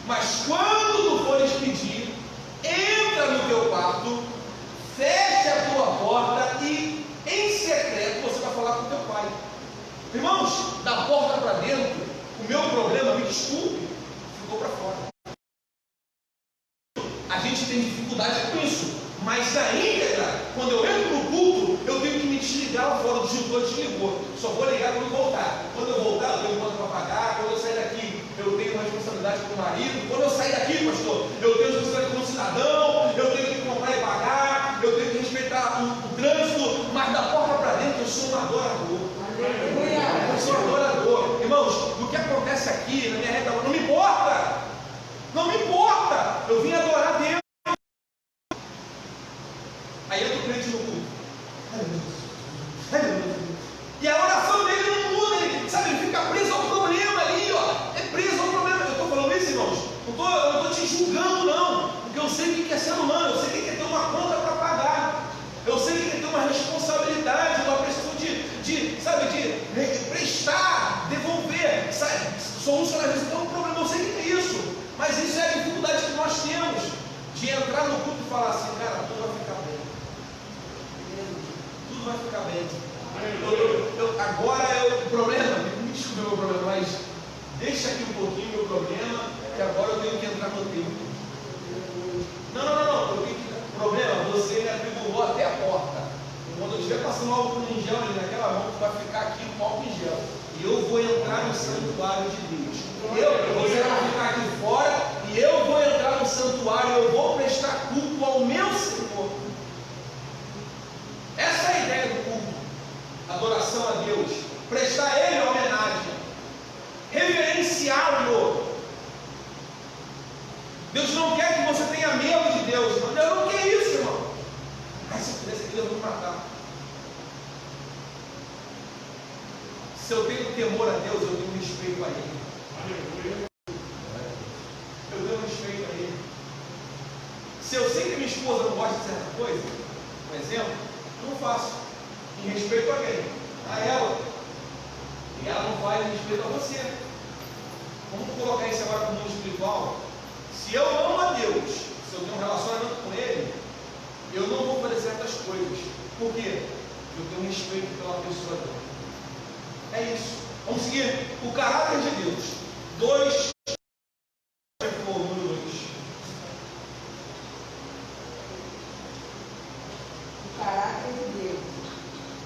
Mas quando tu fores pedir, entra no teu quarto, fecha a tua porta e em secreto você vai falar com teu pai. Irmãos, da porta para dentro, o meu problema, me desculpe, ficou para fora. A gente tem dificuldade com isso, mas na íntegra, quando eu entro no culto, eu tenho que me desligar lá fora, o disjuntor desligou. Só vou ligar quando voltar. Quando eu voltar, eu tenho conta para pagar. Quando eu sair daqui, eu tenho uma responsabilidade com o marido. Quando eu sair daqui, pastor, eu tenho responsabilidade como cidadão. Eu tenho que comprar e pagar. Eu tenho que respeitar o trânsito. Mas da porta para dentro, eu sou um adorador. Eu sou um adorador. Irmãos, o que acontece aqui na minha reta, não me importa. Não me importa. Eu vim adorar Deus. Aí eu estou crente no culto. Ai, meu Deus. E a oração dele não muda, ele, sabe, ele fica preso ao problema ali, ó. É preso ao problema. Eu estou falando isso, irmãos. Eu não estou te julgando, não. Porque eu sei o que é ser humano, eu sei o que é ter uma conta para pagar. Eu sei o que é ter uma responsabilidade, uma prestação de prestar, devolver, sabe, solucionar. Às vezes tem um problema, eu sei o que é isso. Mas isso é a dificuldade que nós temos de entrar no culto e falar assim, cara, tudo vai ficar bem. Tudo vai ficar bem. Agora o problema, me desculpe o meu problema, mas deixa aqui um pouquinho o meu problema, que agora eu tenho que entrar no tempo. Não. O problema, você me atribulou até a porta. Quando eu estiver passando álcool em gel ali naquela mão, vai ficar aqui com álcool em gel. E eu vou entrar no santuário de Deus. Você vai ficar aqui fora e eu vou entrar no santuário, eu vou prestar culto ao meu Senhor. Essa é a ideia do culto. Adoração a Deus. Prestar a Ele homenagem. Reverenciá-lo. Deus não quer que você tenha medo de Deus. Deus não quer isso, irmão. Ai, se eu fizesse aquilo, eu vou me matar. Se eu tenho temor a Deus, eu tenho respeito a Ele. Eu tenho respeito a Ele. Se eu sei que minha esposa não gosta de certa coisa, por exemplo, eu não faço. Em respeito a quem? A ela. E ela não faz em respeito a você. Vamos colocar isso agora no mundo espiritual. Se eu amo a Deus, se eu tenho um relacionamento com Ele, eu não vou fazer certas coisas. Por quê? Eu tenho respeito pela pessoa dele. É isso. Vamos seguir. O caráter de Deus. 2. O caráter de Deus.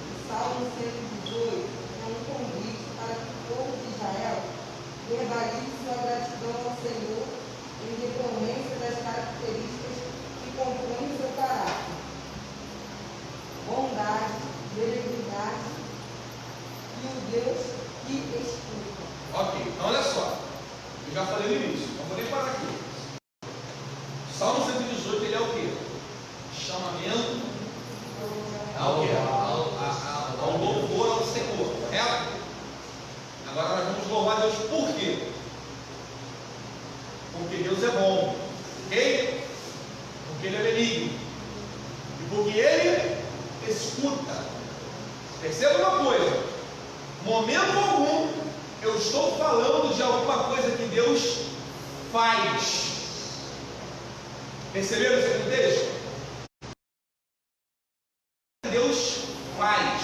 O Salmo 118 é um convite para que o povo de Israel verbalize sua gratidão ao Senhor em decorrência das características que compõem o seu caráter. Bondade, benignidade e o Deus que escuta. Ok, então olha só. Eu já falei no início, não vou nem parar aqui. Salmo 118, ele é o quê? Chamamento ao louvor ao Senhor, correto? Agora nós vamos louvar Deus por quê? Porque Deus é bom, ok? Porque Ele é benigno e porque Ele escuta. Perceba uma coisa: momento algum eu estou falando de alguma coisa que Deus faz. Perceberam isso aqui no texto? Deus faz.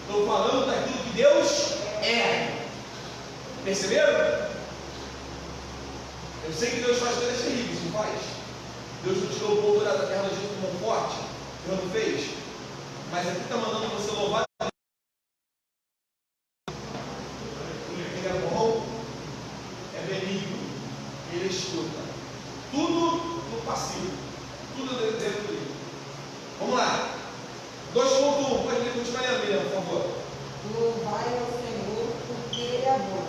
Estou falando daquilo que Deus é. Perceberam? Eu sei que Deus faz coisas terríveis, não faz? Deus não tirou o povo da terra do Egito com mão forte, Deus não fez. Mas aqui está mandando você louvar. Ele é bom, é benigno, Ele escuta. Tudo no passivo, tudo dentro dele. Vamos lá. 2.1, pode ler, continuar lendo, Miriam, por favor. Louvai ao Senhor, porque Ele é bom.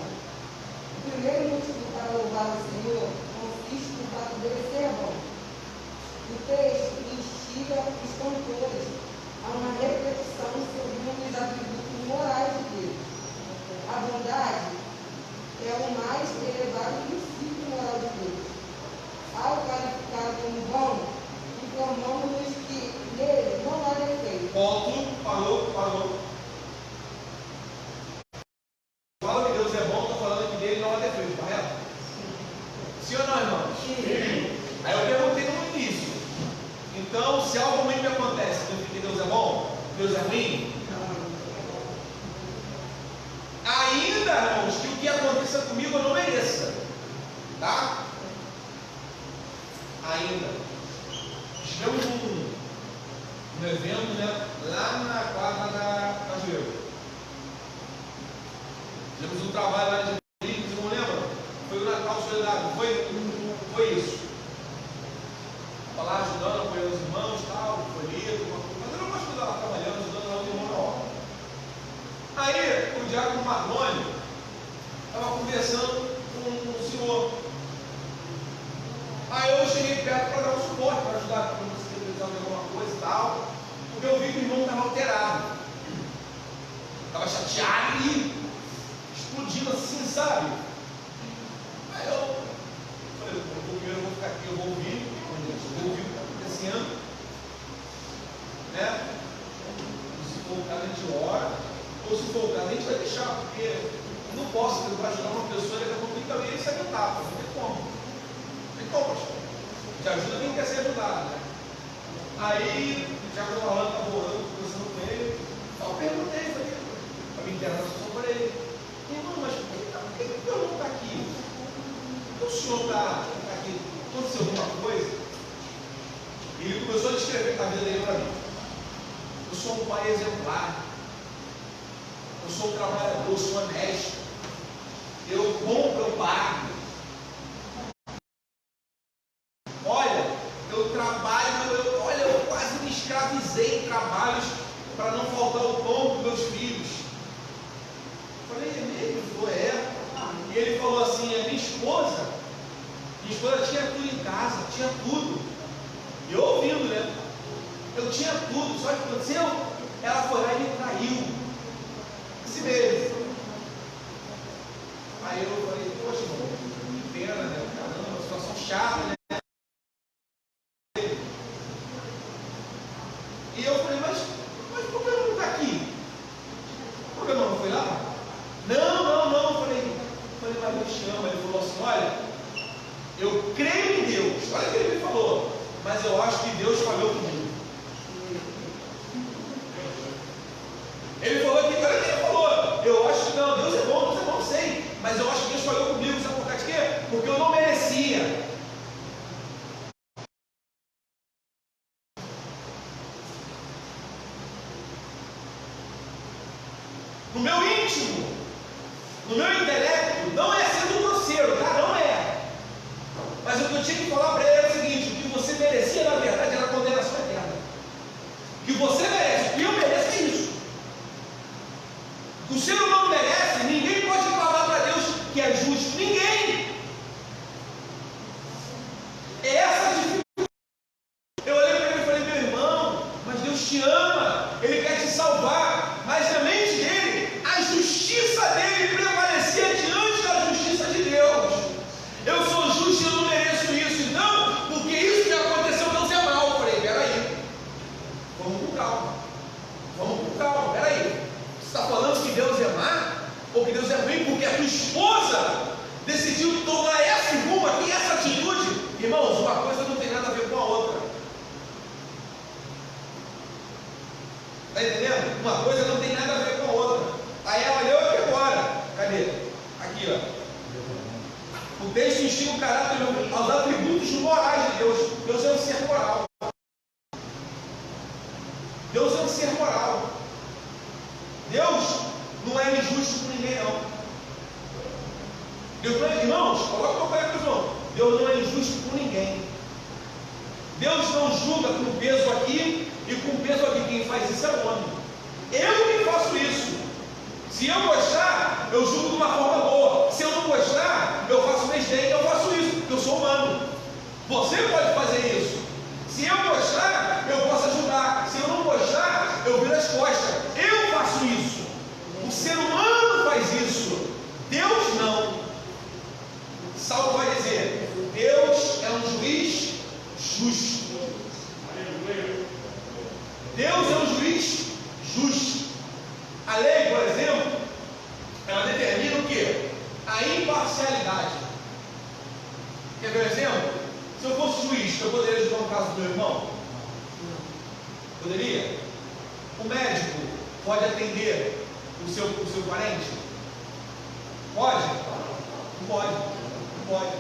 O primeiro motivo para louvar ao Senhor consiste no fato dele ser bom. O texto instiga os cantores a uma repetição segundo os volto, parou. Fala que Deus é bom, estou falando que dele não há defeito, correto? Sim ou não, irmãos? Sim. Aí eu perguntei no início. Então, se algo ruim me acontece, significa que Deus é bom? Deus é ruim? Ainda, irmãos, que o que aconteça comigo eu não mereça. Tá? Ainda. Estivemos num evento, né? Lá na quadra da Cajueiro. Fizemos um trabalho lá de Felipe, você não lembra? Foi o Natal Solidário, foi isso. Estava lá ajudando, apoiando os irmãos e tal, foi lido, mas eu não gosto de estar lá trabalhando, ajudando lá o irmão na obra. Aí, o diácono Marlone estava conversando com o senhor. Aí eu cheguei perto para dar um suporte, para ajudar, para você precisar de alguma coisa e tal, porque eu vi que o irmão estava alterado, estava chateado e explodindo assim, sabe? Aí eu falei, primeiro eu vou ficar aqui, eu vou ouvir o que está acontecendo, né? Se for o caso a gente ora, ou se for o caso a gente vai deixar, porque eu não posso tentar ajudar uma pessoa e daqui a pouco também ele se aguentar, não tem como. Então, pastor, te ajuda quem quer ser ajudado, né? Aí, já que eu estava orando, estava orando, conversando com ele, eu perguntei, para me internar a situação para ele, irmão, mas por que o teu irmão está aqui? Por que o senhor está aqui? Aconteceu alguma coisa? E ele começou a descrever a vida dele para mim. Eu sou um pai exemplar, eu sou um trabalhador, eu sou honesto, eu compro, eu pago. Eu quase me escravizei em trabalhos para não faltar o pão dos meus filhos. Eu falei, é mesmo? Ele falou, é. E ele falou assim, minha esposa tinha tudo em casa, tinha tudo. E eu ouvindo, né? Eu tinha tudo, só que aconteceu, ela foi lá e me traiu. Esse mesmo. Aí eu falei, poxa, irmão, que pena, né? Caramba, uma situação chata, né? E eu falei, mas por que eu não está aqui? Por que não foi lá? Não. Eu falei, mas Deus te ama. Ele falou assim, olha, eu creio em Deus. Olha o que ele me falou. Mas eu acho que Deus falhou comigo. Ele falou que, olha o que ele falou. Eu acho que não, Deus é bom, sei. Mas eu acho que Deus falhou comigo. Sabe por causa de quê? Porque eu não merecia. No meu íntimo, no meu intelecto, não é sendo grosseiro, tá? Não é. Mas o que eu tinha que falar para ele é o seguinte: o que você merecia, na verdade, era a condenação eterna. O que você merece, o que eu mereço é isso. O que o ser humano merece, ninguém pode falar para Deus que é justo. Ninguém. É essa a dificuldade. Eu olhei para ele e falei, meu irmão, mas Deus te ama, Ele quer te salvar, mas na mente dele, a justiça dele prevalecia diante da justiça de Deus. Eu sou justo e eu não mereço isso, então, porque isso que aconteceu, Deus é mal. Eu falei, peraí, vamos com calma, peraí. Você está falando que Deus é má? Ou que Deus é ruim porque a tua esposa decidiu tomar esse rumo aqui, essa atitude? Irmãos, uma coisa não tem nada a ver com a outra. Está entendendo? Uma coisa não tem nada a ver com a outra. Aí ela leu aqui agora. Cadê? Aqui, ó. O texto instiga o caráter aos atributos morais de Deus. Deus é um ser moral. Deus é um ser moral. Deus não é injusto com ninguém, não. Deus não é, irmãos, coloca o meu pai, irmão. Deus não é injusto com ninguém. Deus não julga com peso aqui e com peso aqui. Quem faz isso é o homem. Eu que faço isso. Se eu gostar, eu julgo de uma forma boa. Se eu não gostar, eu faço desdém. Eu faço isso, porque eu sou humano. Você pode fazer isso. Se eu gostar, eu posso ajudar. Se eu não gostar, eu viro as costas. Eu faço isso. O ser humano faz isso. Deus não. Salmo vai dizer: Deus é um juiz justo. Deus é um juiz justo. A lei, por exemplo, ela determina o quê? A imparcialidade. Quer ver um exemplo? Se eu fosse juiz, eu poderia julgar um caso do meu irmão? Poderia? O médico pode atender o seu parente? Pode? Não pode. Não pode.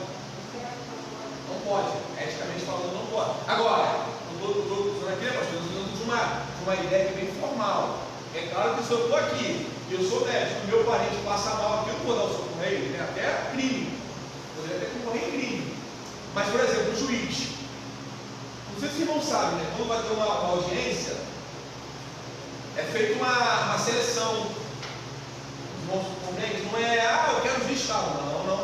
Não pode. Eticamente falando, não pode. Agora, eu estou usando aqui, né, pastor? Eu estou usando de uma ideia que é bem formal. É claro que se eu estou aqui e eu sou médico, e meu parente passa mal aqui, eu não vou dar o socorro a ele, né? Até crime. Poderia até concorrer em crime. Mas, por exemplo, o juiz. Não sei se vocês não sabem, né? Quando vai ter uma audiência, é feita uma seleção. Os nossos componentes não é, eu quero um juiz tal. Não.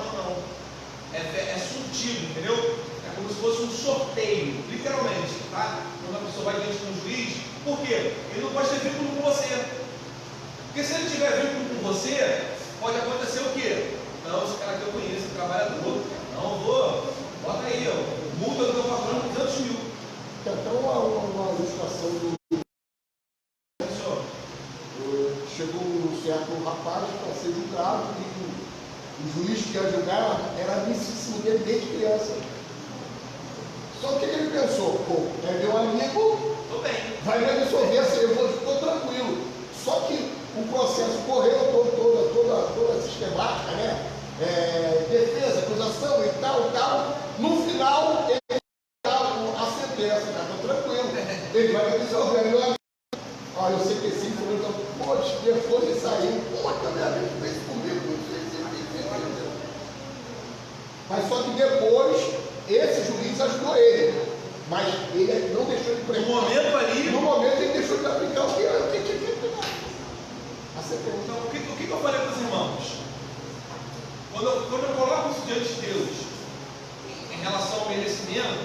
É sutil, entendeu? É como se fosse um sorteio, literalmente, tá? Quando a pessoa vai diante de um juiz, por quê? Ele não pode ter vínculo com você. Porque se ele tiver vínculo com você, pode acontecer o quê? Não, esse cara que eu conheço, trabalhador, não vou, bota aí, ó, multa do meu patrão de 200 mil. Tem até uma ilustração do. Chegou um certo rapaz para ser julgado e o juiz que ia julgar era amicíssimo dele desde criança. Só que ele pensou, pô, é meu amigo, vai me absolver, assim, eu estou tranquilo. Só que o processo correu toda sistemática, né? Defesa, acusação e tal. No final, ele dá a sentença, cara, estou tranquilo. Ele vai me absolver, meu amigo. Olha, eu sei que sim, então, poxa, depois de sair, pô, também a gente fez comigo, mas só que depois, esse juiz ajudou ele, mas ele não deixou de prestar. No momento ele deixou de aplicar o que tinha que aplicar. Então, o que eu falei para os irmãos? Quando eu coloco isso diante de Deus, em relação ao merecimento,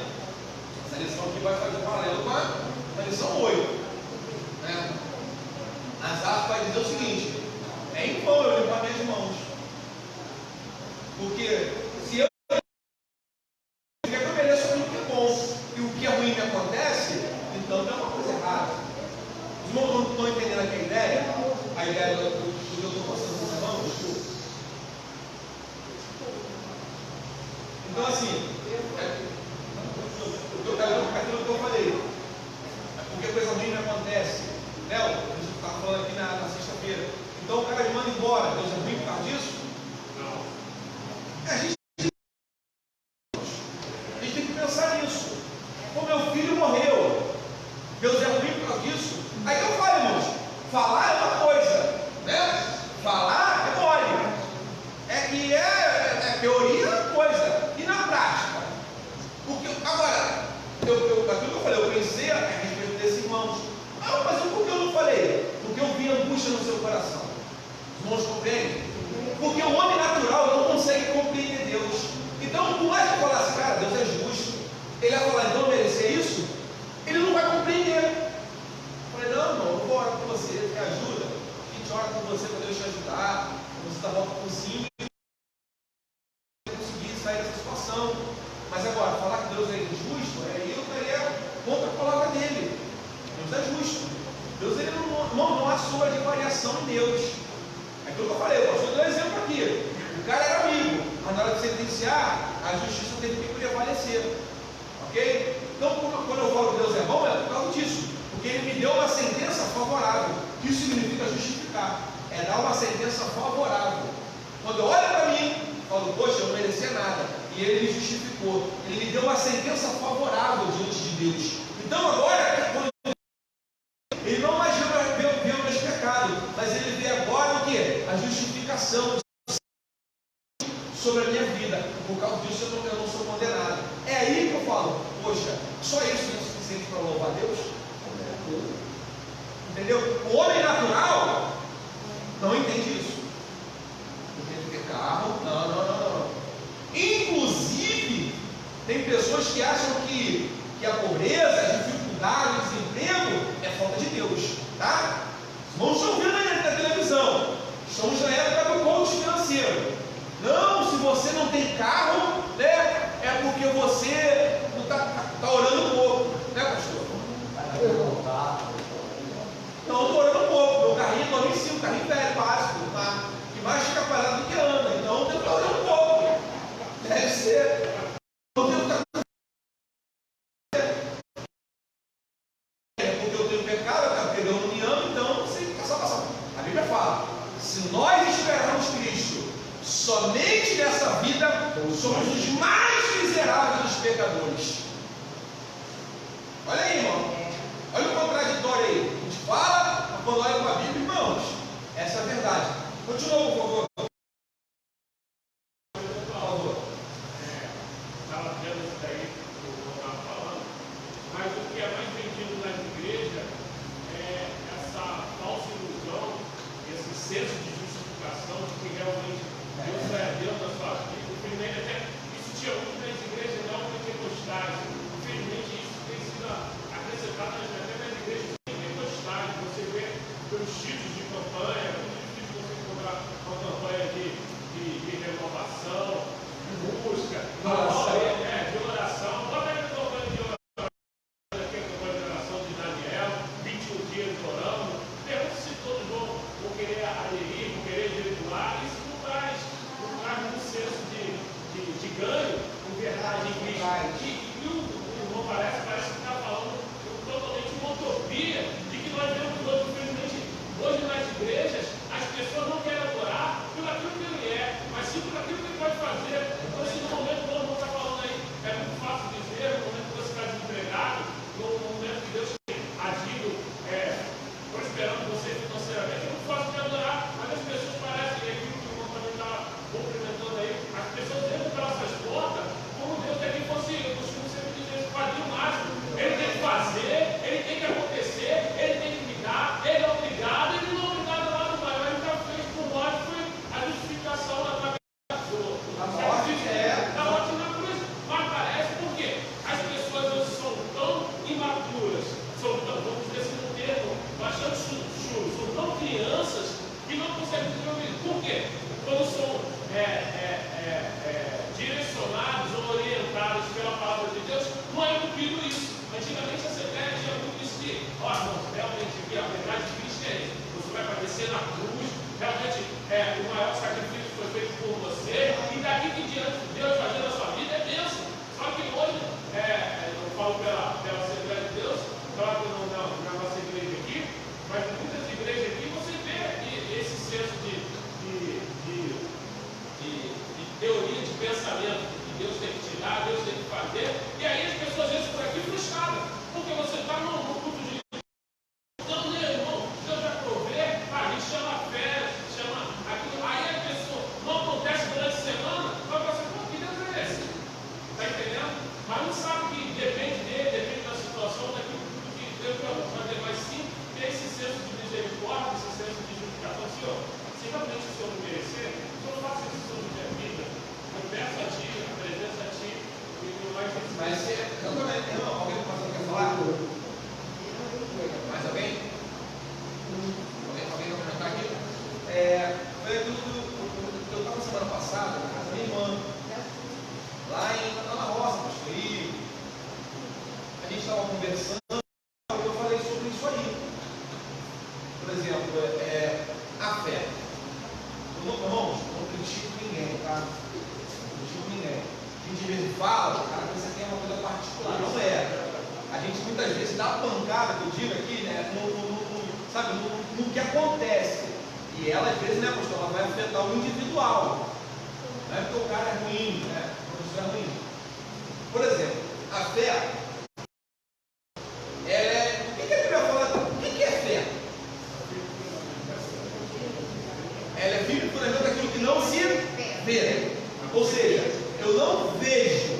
essa lição aqui vai fazer um paralelo com a lição 8. Né? Asaf vai dizer o seguinte: é em vão eu limpar minhas mãos, porque se eu mereço aquilo que é bom e o que é ruim me acontece, então tem uma coisa errada. Os irmãos não estão entendendo aqui a ideia do que eu estou passando para os irmãos. Então, assim, aquilo que eu falei, porque coisa ruim me acontece. Léo, a gente estava falando aqui na sexta-feira. Então o cara me manda embora. Deus é ruim por causa disso? Não. A gente tem que pensar nisso. Pô, meu filho morreu. Deus é ruim por causa disso? Aí eu falo, irmãos, falar é uma coisa, né? Falar é mole. É que é teoria é uma coisa. E na prática? Porque, agora, aquilo que eu falei, eu pensei a respeito desses irmãos. Mas por que eu não falei? Porque eu vi angústia no seu coração. Os irmãos compreendem? Porque o homem natural não consegue compreender Deus. Então, por mais que eu falasse, cara, Deus é justo, ele vai falar, então merecer isso? Ele não vai compreender. Eu falei, não, irmão, eu vou orar por você, me ajuda. A gente ora por você para Deus te ajudar. Você está volta por cima e conseguir sair dessa situação. Mas agora, falar que Deus é injusto, aí eu estaria contra a palavra dele. Deus é justo. Deus ele não há sombra de variação em Deus. É aquilo que eu falei, eu posso dar um exemplo aqui. O cara era amigo, mas na hora de sentenciar, a justiça teve que prevalecer. Ok? Então, quando eu falo que Deus é bom, é por causa disso. Porque ele me deu uma sentença favorável. Isso significa justificar. É dar uma sentença favorável. Quando eu olho para mim, falo, poxa, eu não merecia nada. E ele me justificou. Ele me deu uma sentença favorável diante de Deus. Então agora, quando ele não mais vê os meus pecados, mas ele vê agora o que? A justificação sobre a minha vida. Por causa disso eu não sou condenado. É aí que eu falo, poxa, só isso não é suficiente para louvar Deus? Entendeu? O homem natural não entende isso. Não tem que ter carro, não. Inclusive, tem pessoas que acham que a pobreza, a dificuldade, o desemprego é falta de Deus, tá? Vamos ouvir na televisão. Estamos na época do coach financeiro. Não, se você não tem carro, né? É porque você não está orando pouco, né, pastor? Não, estou orando pouco. 2005, carrinho velho, básico, tá? Que mais fica parado do que anda. Então tem que olhar um pouco. Deve ser. Não devo estar. Porque eu tenho pecado, eu quero perdão, não me amo, então você fica só passando. A Bíblia fala: se nós esperarmos Cristo somente nessa vida, somos os mais miseráveis dos pecadores. Olha aí, irmão. Olha o contraditório aí. A gente fala, mas quando olha para a Bíblia, irmãos, essa é a verdade. Continua, por favor. Por favor. Estava vendo isso daí que eu estava falando, mas o que é mais vendido nas igrejas é essa falsa ilusão, esse senso de justificação de que realmente Deus é Deus da sua vida. Infelizmente, até isso tinha muito nas igrejas não pentecostais. Infelizmente, isso tem sido acrescentado até nas igrejas pentecostais. Você vê pelos tipos de campanha, muitos tipos de você encontrar uma campanha de renovação, de busca, de oração. Bota aí a campanha de oração, aqui a campanha de oração de Daniel, 21 dias orando. Pergunta se todos vão querer aderir, vão querer jejuar. Isso não traz um senso de ganho, em verdade, em Cristo. E o irmão parece que está falando totalmente uma utopia de que nós vemos hoje, infelizmente, hoje nas igrejas, as pessoas não querem adorar por aquilo que ele é, mas sim por aquilo que ele pode fazer. Então, se no momento que todo mundo está falando aí, é muito fácil dizer, no momento que você está desempregado, no momento que Deus tem agido, prosperando você financeiramente, é muito fácil de adorar, mas as pessoas parecem que aquilo que o irmão também está cumprimentando aí, as pessoas entram pelas suas portas, como Deus é que fosse, eu costumo sempre dizer, esse quadrinho mágico. Ele tem que fazer, ele tem que acontecer, ele tem que me dar, ele é obrigado, ele não é obrigado lá no maior, ele já fez por nós, foi a justificação da morte na cruz. Mas parece porque as pessoas hoje são tão imaturas, são tão, vamos dizer assim, um termo bastante chulo, são tão crianças que não conseguem desenvolver. Por quê? Quando são direcionados ou orientados pela palavra de Deus, não é incluído isso. Antigamente a Assembleia tinha muito isso de, não, realmente aqui a verdade de Cristo é isso. Você vai padecer na cruz, realmente o maior sacrifício foi feito por você, e daqui em diante Deus fazendo a sua vida é bênção. Só que hoje, eu falo pela Assembleia de Deus, claro que não na nossa igreja aqui, mas em muitas igrejas aqui você vê esse senso de teoria de pensamento que Deus tem que te dar, Deus tem que fazer, e aí as pessoas às vezes por aqui frustradas, porque você está no culto de então, meu irmão, Deus vai prover, a gente chama férias, chama aquilo, aí a pessoa não acontece durante a semana, vai pensar, pô, que Deus é esse? Está entendendo? Mas não sabe que depende dele, depende da situação, daquilo que Deus vai fazer, mas sim ter esse senso de misericórdia, esse senso de justificação. Senhor, se realmente o Senhor me merecer, o Senhor faça isso sobre minha vida. Eu peço a Ti, apresento a Ti, e eu mais Mas eu também, irmão, alguém quer falar? Mais alguém? Alguém vai comentar aqui? Foi aquilo que eu estava semana passada, na casa da minha irmã, lá na roça, pastor Ivo. A gente estava conversando, eu falei sobre isso aí. Por exemplo, a fé. Irmãos, não critico ninguém, tá? Não critico ninguém. A gente às vezes fala, cara, que você tem uma coisa particular. Não é. A gente muitas vezes dá pancada, que eu digo aqui, né? No que acontece. E ela, às vezes, né, pastor, ela vai afetar o individual. Não é porque o cara é ruim, né? O professor é ruim. Por exemplo, a fé, o que a Bíblia fala? O que é fé? Ela é firme e fundamento daquilo que não se vê. Ou seja, eu não vejo,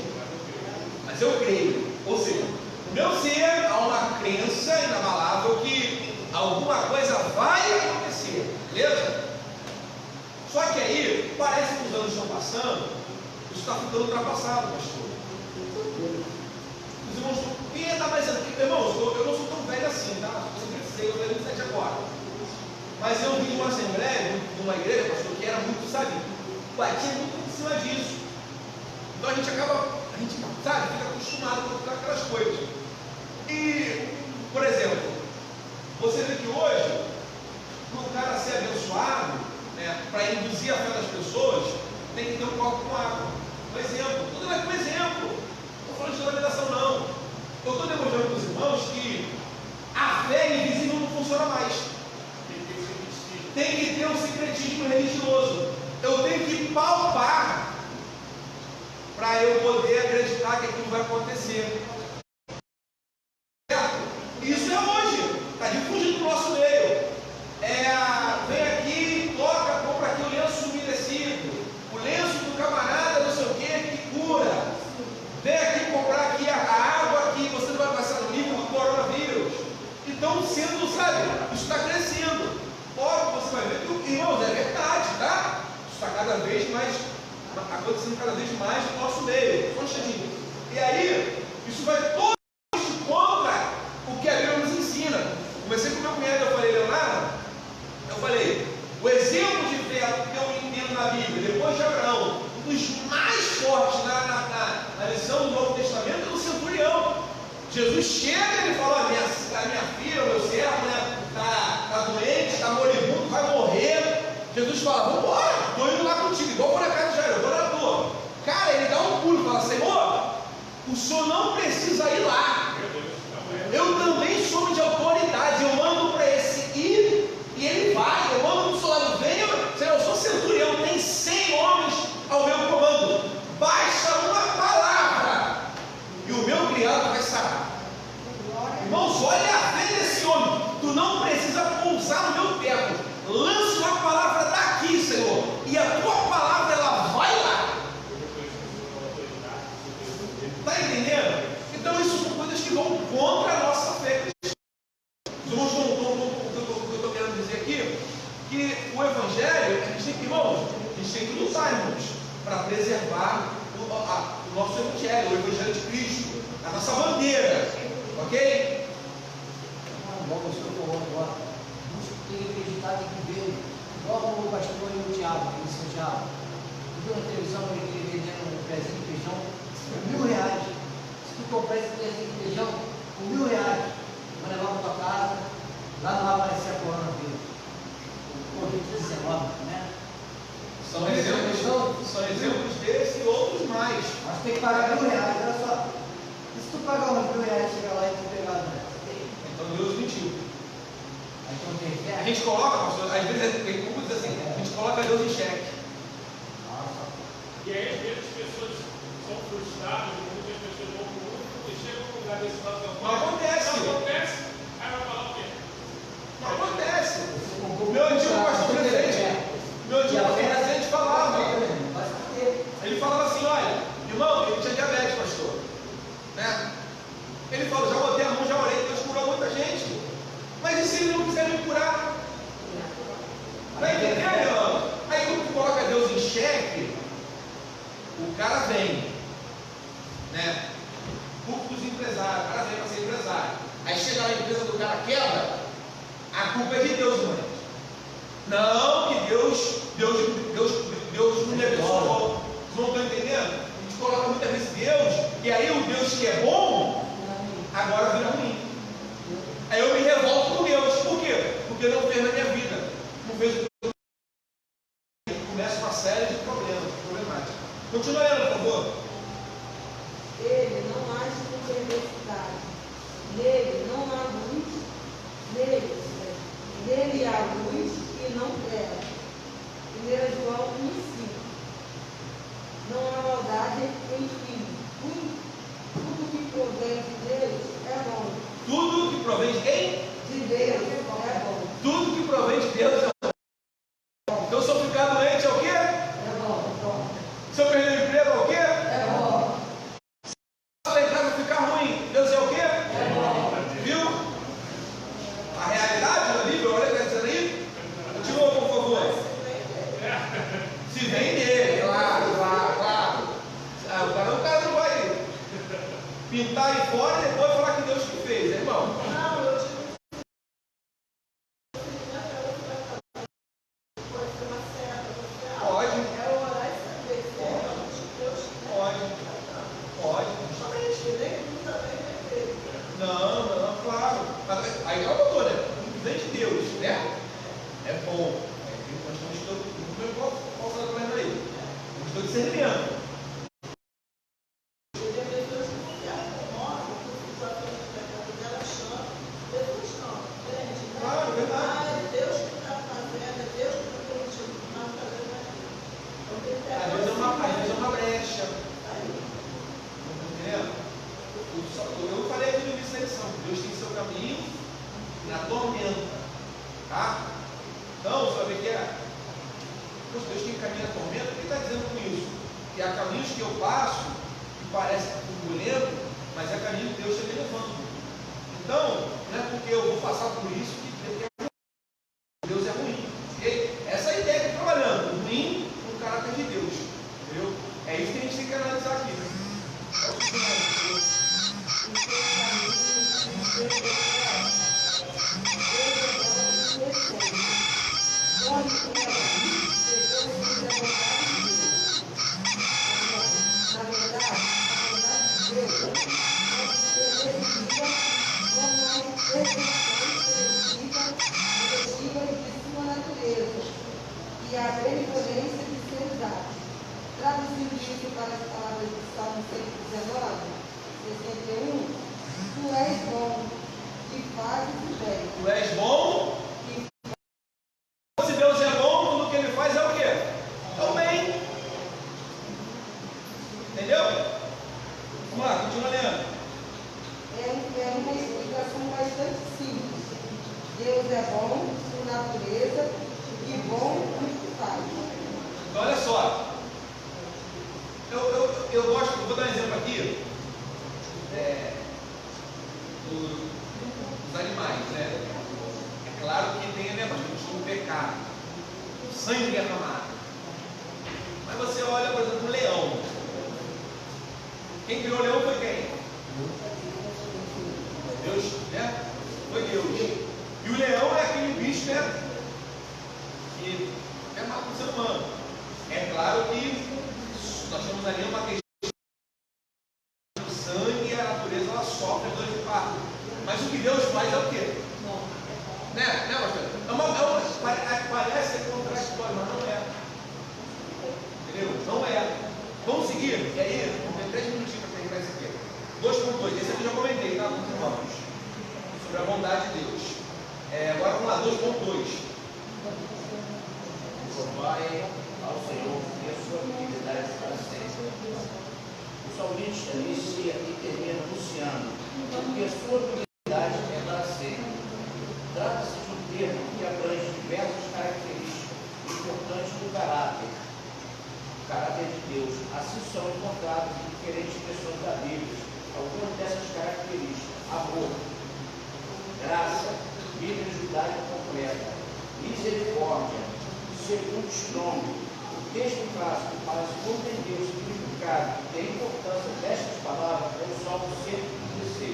mas eu creio. Ou seja, no meu ser há uma crença inabalável que alguma coisa vai acontecer. Beleza? Só que aí, parece que os anos estão passando, isso está ficando ultrapassado, pastor. Os irmãos, quem está mais aqui? Irmãos, eu não sou tão velho assim, tá? Eu tenho 27 agora. Mas eu vim de uma assembleia, de uma igreja, pastor, que era muito, sabe, batia muito em cima disso. Então a gente sabe, fica acostumado com aquelas coisas. E, por exemplo, você vê que hoje, o cara abençoado, né, para induzir a fé das pessoas, tem que ter um copo com água. Um exemplo, tudo é um exemplo. Não estou falando de denominação, não. Eu estou demonstrando para os irmãos que a fé invisível não funciona mais. Tem que ter um secretismo religioso. Eu tenho que palpar para eu poder acreditar que aquilo vai acontecer. Isso é hoje, está difundido no nosso meio. Vem aqui, toca, compra aqui o lenço umedecido, o lenço do camarada, não sei o que cura. Vem aqui comprar aqui a água que você não vai passar no nível do coronavírus. Então, sendo, sabe, isso está crescendo. Óbvio, você vai ver que, irmãos, é verdade, tá? Isso está cada vez mais, acontecendo cada vez mais no nosso meio. Só um instantinho. E aí, isso vai todo contra o que a Bíblia nos ensina. Comecei com o meu cunhado, eu falei, Leonardo, eu falei, o exemplo de fé que eu entendo na Bíblia, depois de Abraão, um dos mais fortes na lição do Novo Testamento é o centurião. Jesus chega e ele fala, a minha filha, o meu servo, né, tá doente, está moribundo, vai morrer. Jesus fala, vamos embora, estou indo lá contigo, igual for na casa de Jairo, eu vou na tua. Cara, ele dá um pulo e fala, Senhor, o senhor não precisa ir lá. Eu também sou de autoridade, eu mando para esse ir e ele vai. Eu mando para o seu lado, venha, Senhor, eu sou centurião, tem 100 homens ao meu comando. Basta uma palavra e o meu criado vai sarar. Irmãos, olha a fé desse homem. Tu não precisa pousar no meu teto. Lança uma palavra daqui, Senhor, e a tua palavra ela vai lá. Está entendendo? Então isso são coisas que vão contra a nossa fé. Os irmãos o que eu estou querendo dizer aqui, que o Evangelho, a gente tem que, irmãos, a gente tem que lutar, irmãos, para preservar o nosso Evangelho, o Evangelho de Cristo, a nossa bandeira, ok? Logo o senhor falou agora, tem que acreditar, tem que ver. Logo o pastor e o Tiago, em São Tiago, viu na televisão ele vendendo um pezinho de feijão por R$1.000. Se tu comprar esse pezinho de feijão por R$1.000, vai levar para tua casa, lá não vai aparecer a coronavírus. O Covid-19, né? São exemplos desses e outros mais. Mas tem que pagar R$1.000, olha só. E se tu pagar uns R$1.000, chegar lá e tu pegar, né? Então Deus mentiu. Aí tu não tem fé? A gente coloca, pastor, às vezes tem como dizer assim, a gente coloca Deus em xeque. Nossa. E aí, às vezes, as pessoas são frustradas, muitas pessoas vão para o mundo e chegam num lugar desse lado da Não acontece. Não acontece. Aí vai falar o quê? Não acontece. Meu antigo pastor presidente falava. Ele falava assim, olha, irmão, ele tinha diabetes, pastor. Né? Ele falou, já botei a mão, já orei, Deus curou muita gente. Mas e se ele não quiser me curar? Vai entender, irmão? Aí quando tu coloca Deus em xeque, o cara vem, né? Culpa dos empresários, o cara vem para ser empresário. Aí chega lá, a empresa do cara quebra, a culpa é de Deus, irmão. Não, que Deus não me abençoou. Vocês não estão entendendo? A gente coloca muitas vezes Deus, e aí o Deus que é bom, agora vira ruim. Aí eu me revolto com Deus. Por quê? Porque não fez na minha vida. Não fez o que eu começa uma série de problemáticas. Continua lendo, por favor. Ele não age com perversidade. Nele não há luz. Nele há luz e não treva. 1 João 1,5. Não há maldade em filho. Tudo que provém de Deus é bom. Tudo que provém de quem? De Deus é bom. Tudo que provém de Deus é bom. Então se eu ficar doente é o quê? É bom. Se eu perder o emprego é o quê? É bom. Se eu em casa ficar ruim, Deus é o quê? É bom. Viu? A realidade da Bíblia, olha o que está dizendo aí. Continua, por favor. Se vem dele, claro. O cara não vai pintar aí fora e depois falar que Deus que fez, né, irmão? Pode, justamente. Não, claro. Aí ela botou, né? Vem de Deus, né? É bom. Nós estamos qual está trabalhando aí? Nós estamos discernimento. Claro, verdade. Às vezes é uma brecha. Entendeu? Eu falei aqui no início da lição, Deus tem seu caminho na tormenta. Tá? Então, você vai ver que poxa, Deus tem caminho na tormenta. O que está dizendo com isso? Que há caminhos que eu passo que parecem turbulento, mas é caminho que Deus está me levando. Então, não é porque eu vou passar por isso que Deus é ruim. Okay? Essa é a ideia que está trabalhando. Ruim no caráter de Deus. Entendeu? É isso que a gente tem que analisar aqui. E a benevolência de seus atos. Traduzindo isso para as palavras do Salmo 119, 61, tu és bom, que fazes o bem. Tu és bom. Se Deus é bom, tudo que Ele faz é o quê? É o bem. Entendeu? Vamos lá, continua lendo. É uma explicação bastante simples. Deus é bom por natureza e bom no que faz. Então, olha só. Eu gosto, vou dar um exemplo aqui dos animais, né? É claro que tem, né, mas tem um pecado, sangue derramado. Mas você olha, por exemplo, um leão. Quem criou o leão foi quem? Deus, né? Foi Deus. E o leão é aquele bicho, né? Que é mata o ser humano. É claro que nós temos ali uma questão do sangue e a natureza ela sofre as dores de parto. Mas o que Deus faz é o quê? Né, pastor? Parece ser contraditório, mas não é. Entendeu? Não é. Vamos seguir? E aí, vamos ter 3 minutinhos para terminar isso aqui. 2.2. Esse aqui eu já comentei, tá? Com os irmãos. Sobre a bondade de Deus. Agora vamos lá, 2.2. Vai ao Senhor e a sua fidelidade para sempre. O salmista inicia e termina anunciando que a sua fidelidade é para sempre. Trata-se de um termo que abrange diversas características importantes do caráter de Deus. Assim são encontradas em diferentes expressões da Bíblia algumas dessas características: amor, graça, Bíblia judaica completa, misericórdia, segundo Strong. O texto clássico para se compreender o significado e a importância destas palavras é o Salmo 116,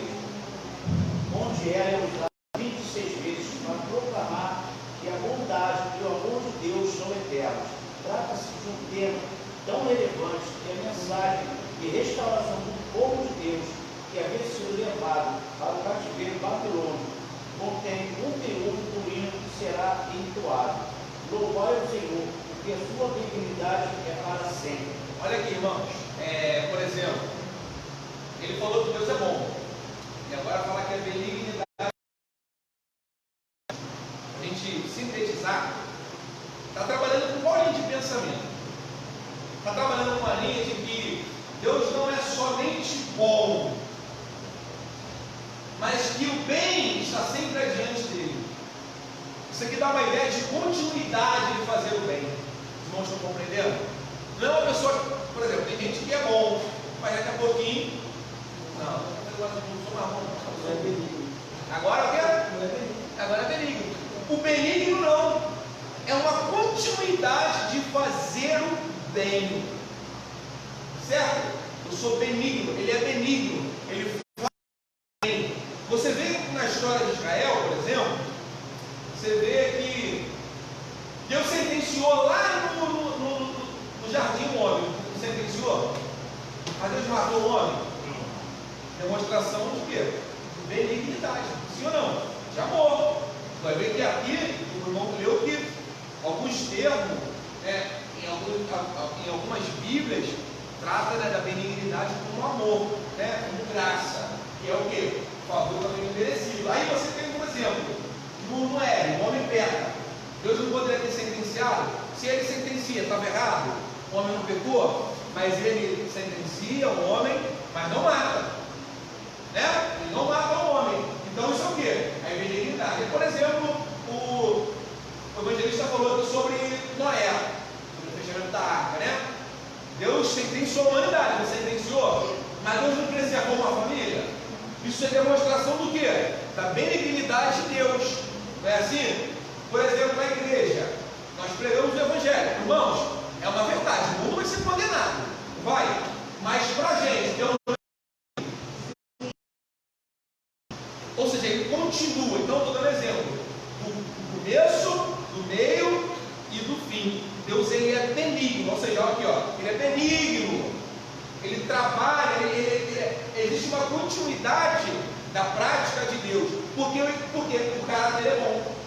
onde ela é usada 26 vezes para proclamar que a bondade e o amor de Deus são eternos. Trata-se de um tema tão relevante que a mensagem de restauração do povo de Deus, que havia sido levado para o cativeiro babilônico, contém um conteúdo do hino que será entoado. Louvai ao Senhor, porque a sua benignidade é para sempre. Olha aqui, irmãos. Por exemplo, ele falou que Deus é bom. E agora fala que a benignidade. A gente sintetizar, está trabalhando com qual linha de pensamento? Está trabalhando com uma linha de que Deus não é somente bom, mas que o bem está sempre adiante dele. Isso aqui dá uma ideia de continuidade de fazer o bem. Os irmãos estão compreendendo? Não é uma pessoa, por exemplo, tem gente que é bom, mas daqui a pouquinho, não, agora não sou marrom, agora o quê? Agora é benigno. O benigno não, é uma continuidade de fazer o bem, certo? Eu sou benigno, ele é benigno, ele faz bem. Você vê na história de Israel, por exemplo, você vê que Deus sentenciou lá no jardim um homem, sentenciou, mas Deus matou o homem. Demonstração de quê? Benignidade, sim ou não? De amor. Vai ver que aqui o irmão leu que alguns termo, em algumas Bíblias, trata, né, da benignidade como amor, né, como graça, que é o quê? O favor também merecido. Aí você tem, por exemplo, no Éden, o homem peca. Deus não poderia ter sentenciado? Se ele sentencia, estava errado? O homem não pecou? Mas ele sentencia o homem, mas não mata. Né? Ele não mata o homem. Então isso é o quê? É benignidade. Por exemplo, o evangelista falou sobre Noé, sobre o fechamento da arca, né? Deus sentenciou a humanidade, não sentenciou? Mas Deus não preservou uma família? Isso é demonstração do quê? Da benignidade de Deus. Não é assim? Por exemplo, na igreja, nós pregamos o evangelho. Irmãos, é uma verdade, o mundo vai ser condenado. Vai. Mas para a gente, Deus. Ou seja, ele continua. Então, estou dando exemplo do começo, do meio e do fim. Deus, ele é benigno. Ou seja, olha aqui, ó, ele é benigno. Ele trabalha, existe uma continuidade da prática de Deus. Porque o caráter dele é bom.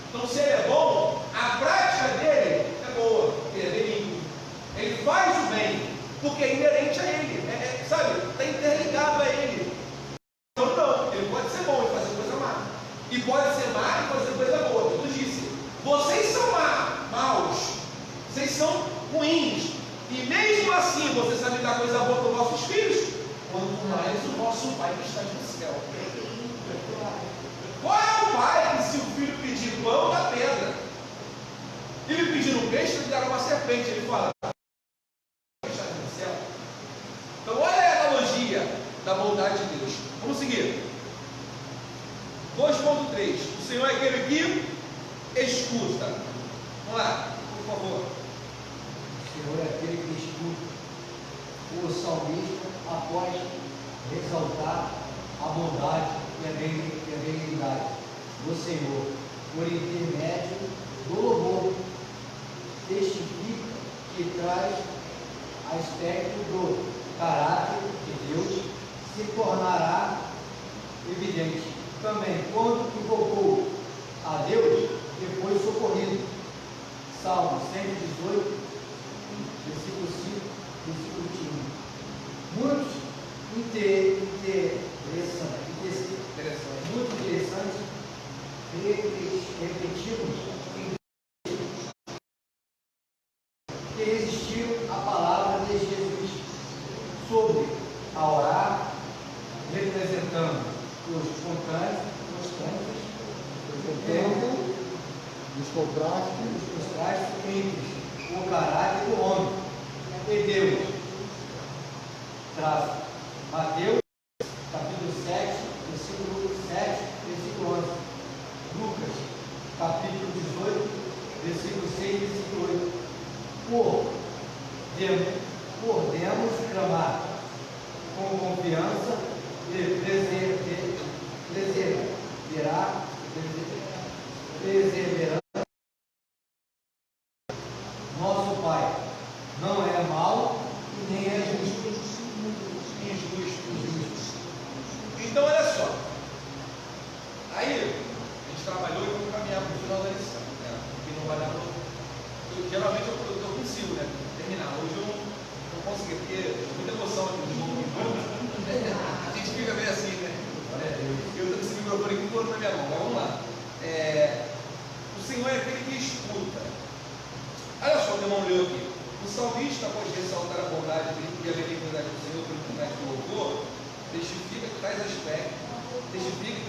Então, se ele é bom, a prática dele é boa. Ele é benigno. Ele faz o bem, porque é inerente a ele. Sabe? Está interligado a ele. Então, não. Ele pode ser bom e fazer coisa má. E pode ser má e fazer coisa boa. Jesus disse: vocês são maus. Vocês são ruins. E mesmo assim, você sabe dar coisa boa para os vossos filhos? Quanto mais o vosso Pai que está no céu. Qual é o pai que, se o filho pedir pão, dá pedra? Ele pedir um peixe, ele dá uma serpente. Ele fala: está no céu. Então, olha a analogia da bondade de Deus. Vamos seguir. 2.3. O Senhor é aquele que escuta. Vamos lá, por favor. O Senhor é aquele que escuta. O salmista, após exaltar a bondade e a benignidade do Senhor, por intermédio do louvor, testifica que traz aspecto do caráter de Deus, se tornará evidente também quando invocou a Deus e foi socorrido. Salmo 118, versículo 5, versículo 15. Muito interessante, repetimos que existiu a palavra de Jesus sobre a orar, representando os contrastes entre o caráter do homem e Deus. Mateus, capítulo 7, versículo 7, versículo 11. Lucas, capítulo 18, versículo 6, versículo 8. Podemos clamar com confiança e perseverança. Nosso Pai não é mau e nem é injusto. Então, olha só. Aí, a gente trabalhou e vamos caminhar para o final da lição. Né? Porque não vai dar para. Geralmente eu consigo, né? Terminar. Hoje eu não consegui, porque muita emoção aqui no jogo. A gente fica meio assim, né? Eu estou com esse microfone aqui todo na minha mão. Mas vamos lá. O Senhor é aquele que escuta. Olha só o que o irmão leu aqui. O salmista, após ressaltar a bondade e a benignidade do Senhor pelo intermédio do louvor, testifica que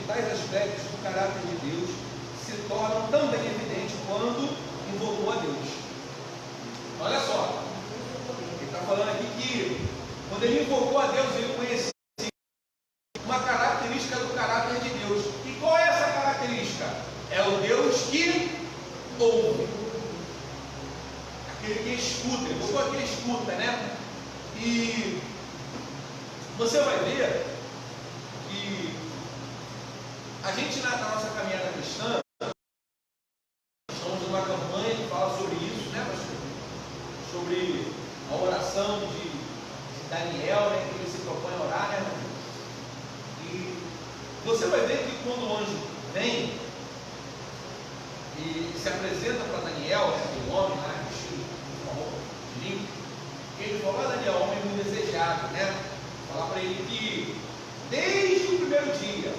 tais aspectos do caráter de Deus se tornam também evidentes quando invocou a Deus. Olha só, ele está falando aqui que quando ele invocou a Deus, ele conhecia uma característica do caráter de Deus. E qual é essa característica? É o Deus que ouve, aquele que escuta. Ele botou aquele escuta, né? E você vai ver que a gente, na nossa caminhada cristã, estamos numa campanha que fala sobre isso, né, pastor? Sobre a oração de Daniel, né, que ele se propõe a orar, né? E você vai ver que quando o anjo vem, e se apresenta para Daniel, né, aquele homem lá, vestido com uma roupa de linho. Ele falou: Daniel, homem muito desejado, né? Falar para ele que desde o primeiro dia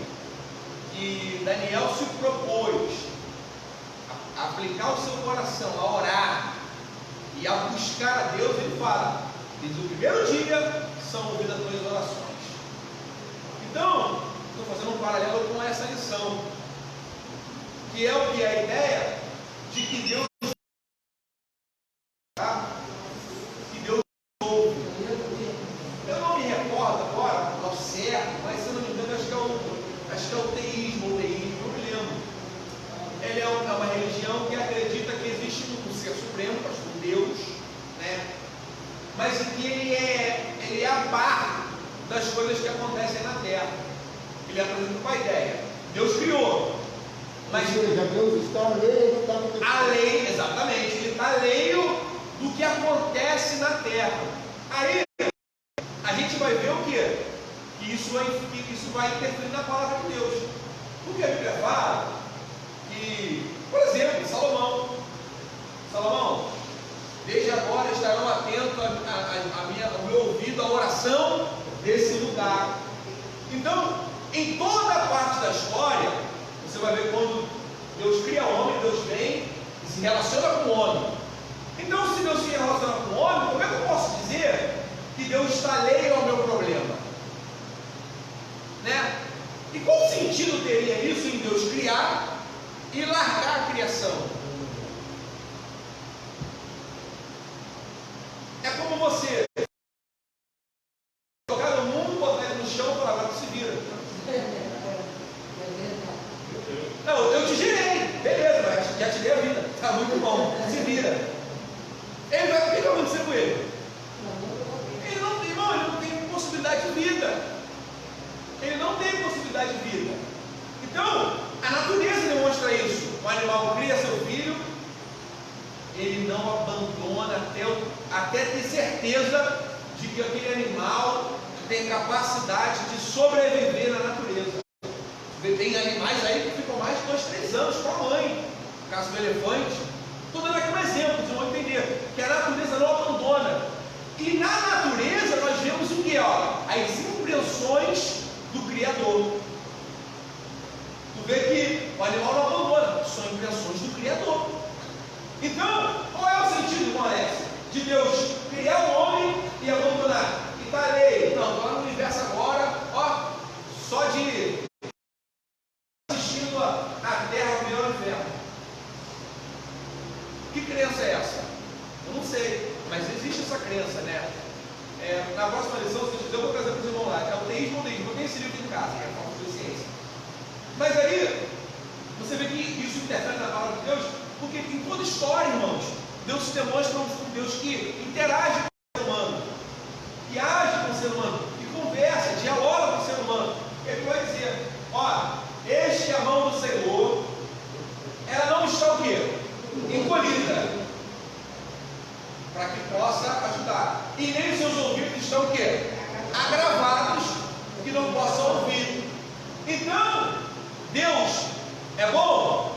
que Daniel se propôs a aplicar o seu coração, a orar e a buscar a Deus, ele fala: desde o primeiro dia são ouvidas as tuas orações. Então, estou fazendo um paralelo com essa lição, que é o que? A ideia de que Deus ouve. Eu não me recordo agora ao certo, mas se eu não me engano, acho que é o teísmo, não me lembro. Ele é uma religião que acredita que existe um ser supremo, um Deus, né? Mas em que ele é a par das coisas que acontecem na Terra. Ele apresenta com a ideia: Deus criou, mas Deus está alheio, além, exatamente, ele está alheio do que acontece na Terra. Aí a gente vai ver o quê? Que isso vai interferir na palavra de Deus. Porque a Bíblia fala que, por exemplo, Salomão, desde agora estarão atentos ao meu ouvido, à oração desse lugar. Então, em toda a parte da história, você vai ver quando Deus cria o homem, Deus vem e se relaciona com o homem. Então, se Deus se relaciona com o homem, como é que eu posso dizer que Deus está alheio ao meu problema? Né? E qual sentido teria isso em Deus criar e largar a criação? É como você jogar no mundo, botar ele no chão e falar: agora tu se vira. Não, eu te gerei, beleza, mas já te dei a vida, tá muito bom, se vira. Ele vai, o que vai acontecer com ele? Ele não tem possibilidade de vida. Ele não tem possibilidade de vida. Então, a natureza demonstra isso. O animal cria seu filho, ele não abandona até ter certeza de que aquele animal tem capacidade de sobreviver na natureza. Tem animais aí que ficam mais de 2, 3 anos com a mãe. No caso do elefante. Estou dando aqui um exemplo, vocês vão entender que a natureza não abandona. E na natureza nós vemos o que? As impressões do Criador. Tu vê que o animal não abandona, são impressões do Criador. Então, qual é o sentido, irmão Alex, de Deus criar o homem e abandonar? E está alheio? Não, estou lá no universo agora, só de assistindo a Terra virando inferno. Que crença é essa? Eu não sei, mas existe essa crença, né? Na próxima lição, se eu vou trazer para os irmãos lá, é o teísmo ou deísmo. Eu tenho esse livro aqui em casa, que é a Falta de Ciência. Mas aí, você vê que isso interfere na palavra de Deus, porque em toda história, irmãos, Deus se demonstra um Deus que interage com o ser humano, que age com o ser humano, que conversa, dialoga com o ser humano. Ele vai dizer: este é a mão do Senhor, ela não está o quê? Encolhida, para que possa ajudar. E nem seus ouvidos estão o quê? Agravados, que não possam ouvir. Então, Deus é bom?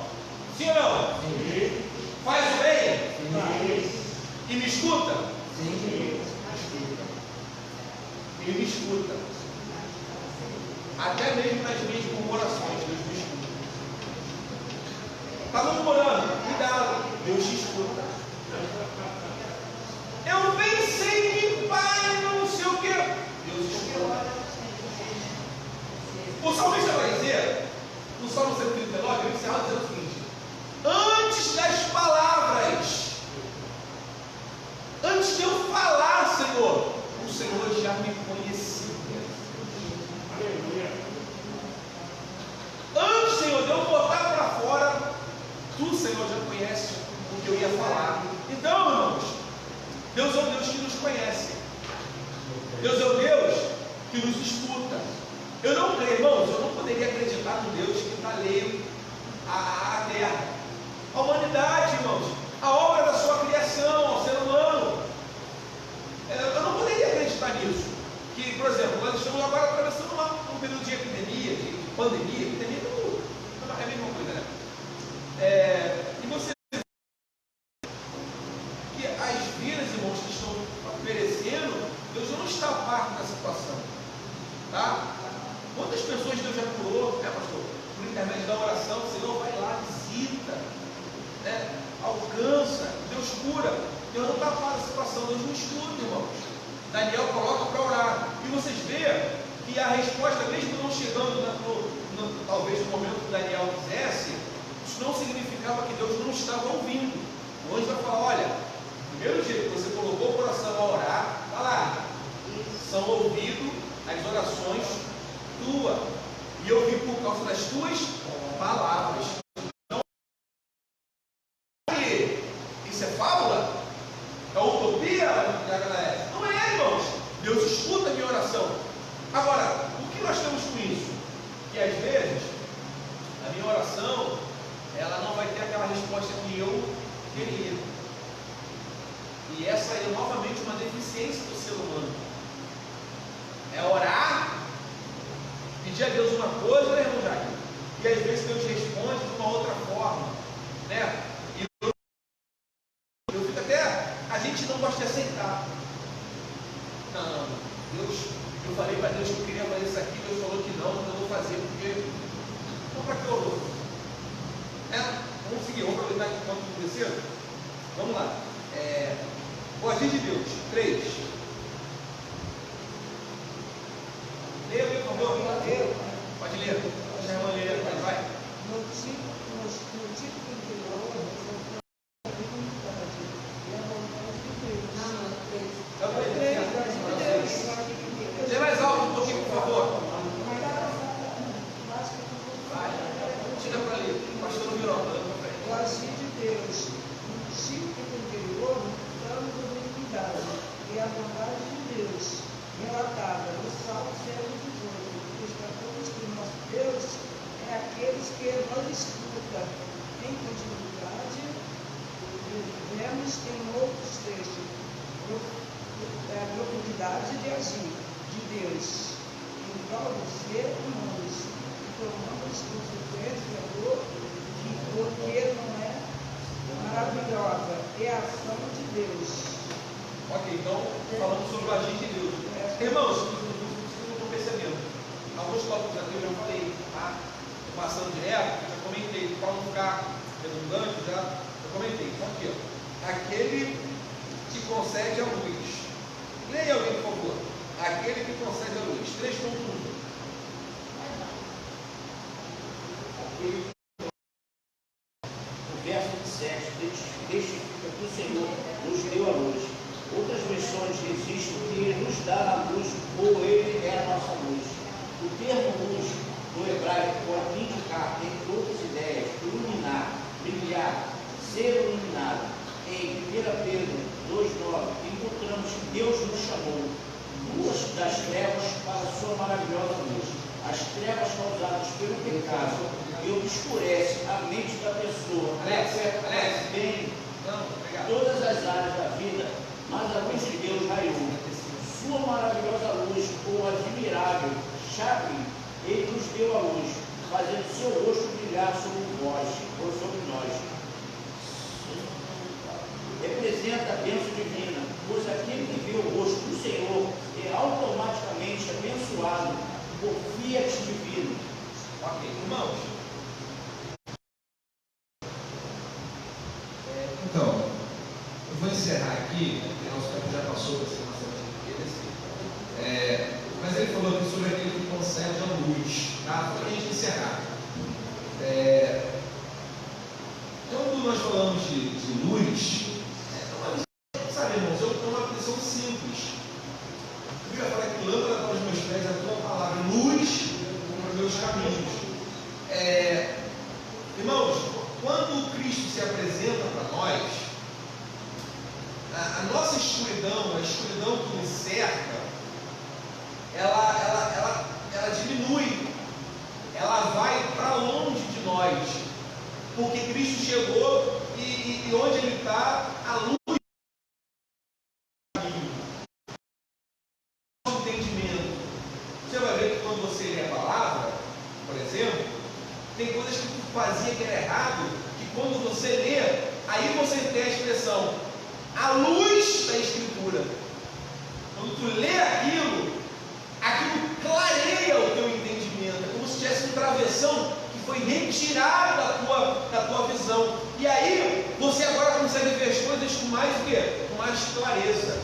Sim ou não? Sim. Faz o bem? Sim. E me escuta? Sim. E me escuta. Até mesmo nas minhas murmurações, Deus me escuta. Está murmurando? Cuidado, Deus te escuta. Eu pensei que pai não sei o que. Deus escuta. O salmista vai dizer, no Salmo 139, ele encerra dizendo o seguinte: antes das palavras, antes de eu falar, Senhor, o Senhor já me conhecia. Antes, Senhor, de eu botar para fora, tu, Senhor, já conhece o que eu ia falar. Então, irmãos, Deus é o Deus que nos conhece. Deus é o Deus que nos escuta. Eu não creio, irmãos, eu não poderia acreditar no Deus que está alheio à terra, à humanidade, irmãos, a obra da sua criação, ao ser humano. Eu não poderia acreditar nisso. Que, por exemplo, nós estamos agora atravessando um período de epidemia, de pandemia. Epidemia é a mesma coisa, né? alcança, Deus cura. Deus não está fora da situação, Deus não escuta, irmãos. Daniel coloca para orar. E vocês veem que a resposta, mesmo não chegando talvez no momento que Daniel quisesse, isso não significava que Deus não estava ouvindo. O anjo vai falar: olha, primeiro jeito que você colocou o coração a orar, está lá, são ouvidas as orações tuas, e eu vim por causa das tuas palavras. Então, isso é fábula? É utopia, galera? Não é, irmãos. Deus escuta a minha oração. Agora, o que nós temos com isso? Que às vezes a minha oração, ela não vai ter aquela resposta que eu queria. E essa é novamente uma deficiência do ser humano. É orar, pedir a Deus uma coisa, né, irmão Jair? E às vezes Deus responde de uma outra forma, né? E eu fico até, a gente não gosta de aceitar. Não, Deus, eu falei para Deus que eu queria fazer isso aqui, Deus falou que não, então eu vou fazer, porque então para que eu vou? Vamos seguir, vamos aproveitar que estamos acontecendo. Vamos lá. O agir de Deus, 3. Leia, por favor. Pode ler. Já irmã ler, vai. No tipo anterior, Lê mais alto um pouquinho, por favor. Vai. Tira para ali. Pastor não virou. o agir de Deus, no tipo anterior, mostramos a iniquidade e a bondade de Deus, relatada no Salmo 118, que os tratores que nosso Deus é aqueles que nos escuta em continuidade. Vemos em outros textos a profundidade de agir de Deus em prol dos seres humanos, e tomamos consequência da dor porque não é maravilhosa, é a ação de Deus. Ok, então, falando sobre o agir de Deus. Irmãos, vocês não estão percebendo. Alguns tópicos aqui eu já falei, tá? Passando direto, eu já comentei, para não ficar redundante, já comentei. Então, aqui, ó. Aquele que concede a luz. Leia alguém, por favor. Aquele que concede a luz. 3.1. O verso 7 testifica que o Senhor nos deu a luz. Outras versões registram que Ele nos dá a luz, ou Ele é a nossa luz. O termo luz, no hebraico, pode indicar, entre outras ideias, iluminar, brilhar, ser iluminado. Em 1 Pedro 2,9, encontramos que Deus nos chamou das trevas para a sua maravilhosa luz. As trevas causadas pelo pecado e obscurece a mente da pessoa, Alex, bem todas as áreas da vida, mas a luz de Deus raiou. Sua maravilhosa luz, ou admirável chave, Ele nos deu a luz, fazendo seu rosto brilhar sobre nós, ou sobre nós. Representa a bênção divina, pois aquele que vê o rosto do Senhor é automaticamente abençoado por fiat divino. Ok, irmãos. Então, eu vou encerrar aqui, porque nosso tempo já passou para ser uma semana. Mas ele falou aqui sobre aquele que concede a luz, tá? Para a gente encerrar. Quando nós falamos de luz, sabe, irmãos, é uma visão simples. A Bíblia fala que lâmpada para os meus pés é a tua palavra, luz para os meus caminhos. Irmãos, quando Cristo se apresenta para nós, a nossa escuridão, a escuridão que nos cerca, ela diminui, ela vai para longe de nós, porque Cristo chegou e onde Ele está, a luz do entendimento. Você vai ver que quando você lê a palavra, por exemplo, tem coisas que tu fazia que era errado, que quando você lê, aí você tem a expressão, a luz da Escritura. Quando tu lê aquilo clareia o teu entendimento, é como se tivesse um travessão que foi retirado da tua visão, e aí você agora mais o quê? Com mais clareza.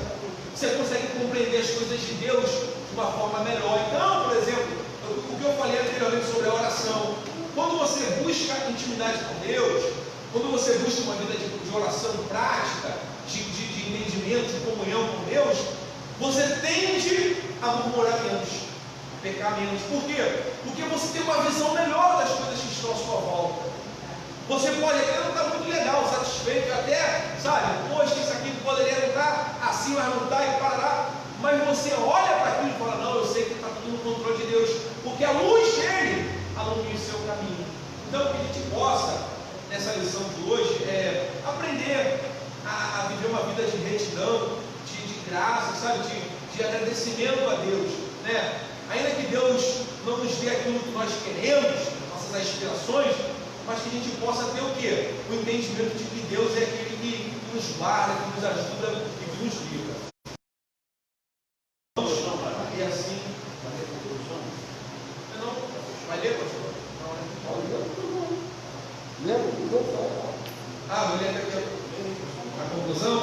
Você consegue compreender as coisas de Deus de uma forma melhor. Então, por exemplo, o que eu falei anteriormente sobre a oração, quando você busca intimidade com Deus, quando você busca uma vida de oração prática, de entendimento, de comunhão com Deus, você tende a murmurar menos, a pecar menos. Por quê? Porque você tem uma visão melhor das coisas que estão à sua volta. Você pode até não estar muito legal, satisfeito, até, sabe, poxa, isso aqui poderia não estar assim, mas não está, e parará. Mas você olha para aquilo e fala, não, eu sei que está tudo no controle de Deus, porque a luz dele alumia o seu caminho. Então, que a gente possa, nessa lição de hoje, aprender a viver uma vida de retidão, de graça, sabe, de agradecimento a Deus, né? Ainda que Deus não nos dê aquilo que nós queremos, nossas aspirações, mas que a gente possa ter o quê? O entendimento de que Deus é aquele que nos guarda, que nos ajuda e que nos livra. E assim, não, vai ler, pastor? Vou ler aqui a conclusão.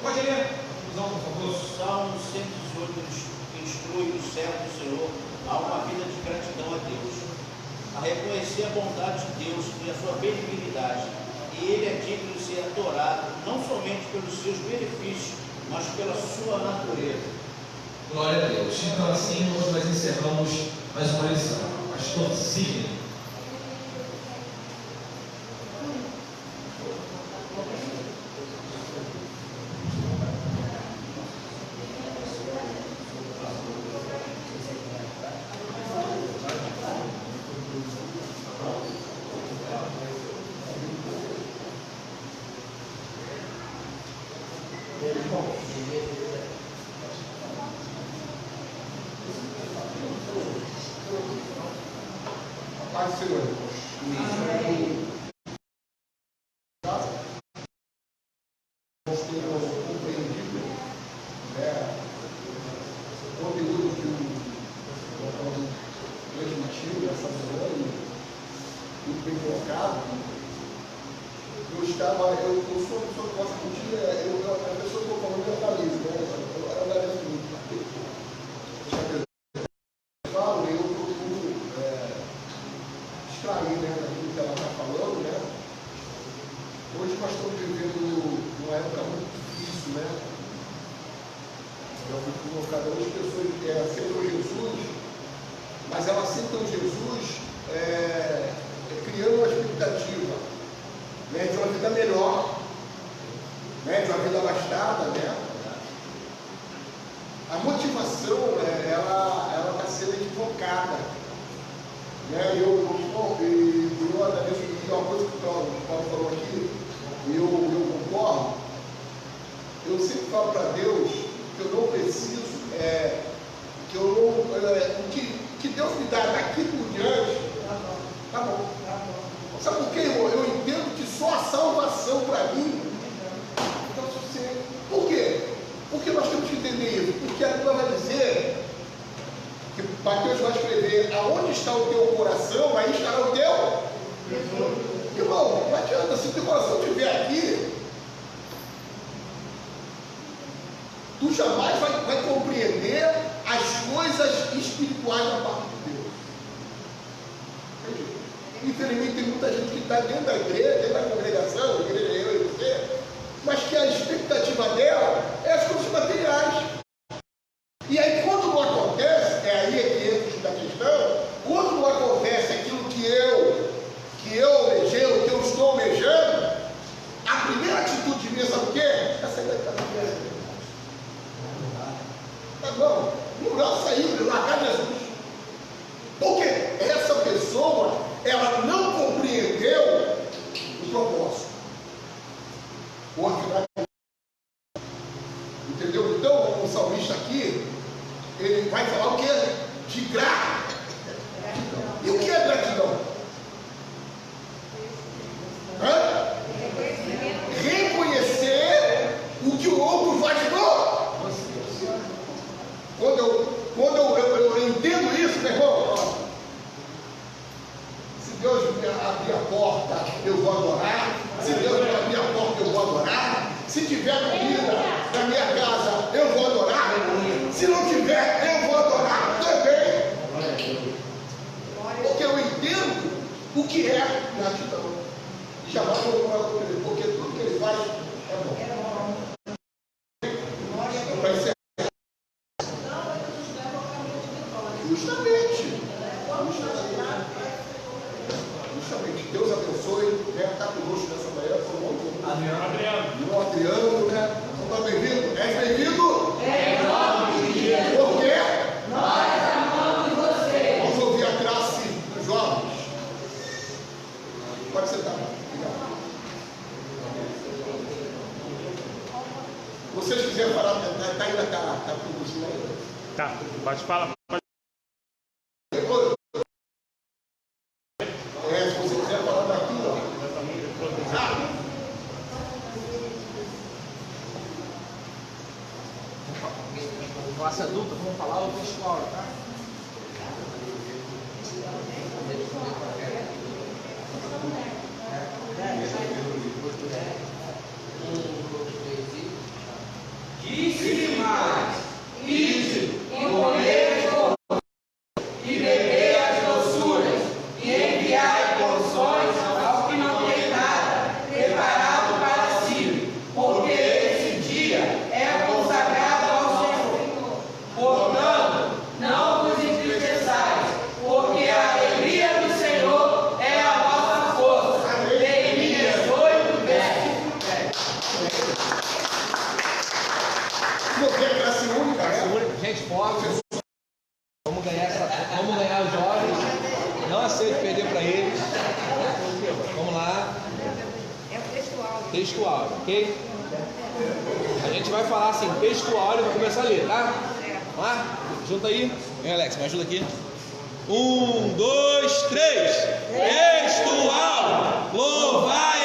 Pode ler a conclusão, por favor. Salmo 118 instrui o servo do Senhor a uma vida de gratidão a Deus, a reconhecer a bondade de Deus e a sua benignidade, e Ele é digno de ser adorado, não somente pelos seus benefícios, mas pela sua natureza. Glória a Deus. Então assim, hoje nós encerramos mais uma lição. Pastor Sidney. Paz do Senhor. Amém. Nós temos compreendido, o conteúdo que o transmitiu essa manhã e muito bem colocado. Eu sou uma pessoa que gosta muito, a pessoa que eu estou falando é a Liz, né? Eu agradeço muito. Eu procuro extrair, né, daquilo que ela está falando, né? Hoje nós estamos vivendo uma época muito difícil, né? Eu fui colocado, hoje as pessoas aceitam Jesus, mas elas aceitam Jesus criando uma expectativa, né, de uma vida melhor, né, de uma vida abastada, né? A motivação, ela está sendo equivocada, né? Eu agradeço uma coisa que o Paulo falou aqui, eu concordo. Eu sempre falo para Deus que eu não preciso, o que Deus me dá daqui por diante, tá bom. Sabe por quê, irmão? Eu entendo que só a salvação para mim então, por quê? Porque nós temos que entender isso. Porque a Bíblia vai dizer que Mateus vai escrever: aonde está o teu coração, aí estará o teu tesouro. Irmão, não adianta, se o teu coração estiver aqui, tu jamais vai compreender as coisas espirituais da parte de Deus. Entendi? Infelizmente tem muita gente que está dentro da igreja, dentro da congregação, igreja eu e você, mas que a expectativa dela é as coisas materiais. E aí quando não acontece, aí é que entra a questão, quando não acontece aquilo que eu almejei, o que eu estou almejando, a primeira atitude minha, sabe o quê? É sair da casa de Deus. Tá bom? Não dá sair, largar Jesus. Porque essa pessoa, ela não compreendeu o propósito. O afinal, entendeu? Então, o salmista aqui, ele vai falar o quê? De gratidão. E o que é gratidão? Reconhecer o que o outro faz de bom. Quando eu entendo isso, meu irmão, se Deus me abrir a porta, eu vou adorar. Se Deus me abrir a porta, eu vou adorar. Se tiver comida na minha casa, eu vou adorar. Se não tiver, eu vou adorar também. Porque eu entendo o que é gratidão. E jamais vou falar com ele, porque tudo que ele faz é bom. Vai ser justamente. Deus abençoe, né? Está conosco nessa manhã, foi bom. Adriano. O Adriano, né? Não está bem-vindo? És bem-vindo? Em nome de Jesus. Por quê? Nós amamos você. Vamos ouvir a classe dos jovens. Pode sentar. Obrigado. Vocês quiserem falar, ainda está produzindo ainda? Tá, pode falar. Se você quiser falar daqui, ó. Classe adulta, vamos falar o textual, tá? Disse mais, ide e comei e bebei as doçuras, e enviai porções ao que não tem nada preparado para si, porque esse dia é consagrado ao Senhor. Portanto, não vos entristeçais, porque a alegria do Senhor é a vossa força. Neemias 8:10. Não tem classe única, né? Gente, forte. Vamos ganhar os jovens. Não aceito perder para eles. Vamos lá. É o textual. Textual, ok? A gente vai falar assim, textual e vou começar a ler, tá? Vamos lá? Junta aí. Vem, Alex, me ajuda aqui. 1, 2, 3. Textual. Louvai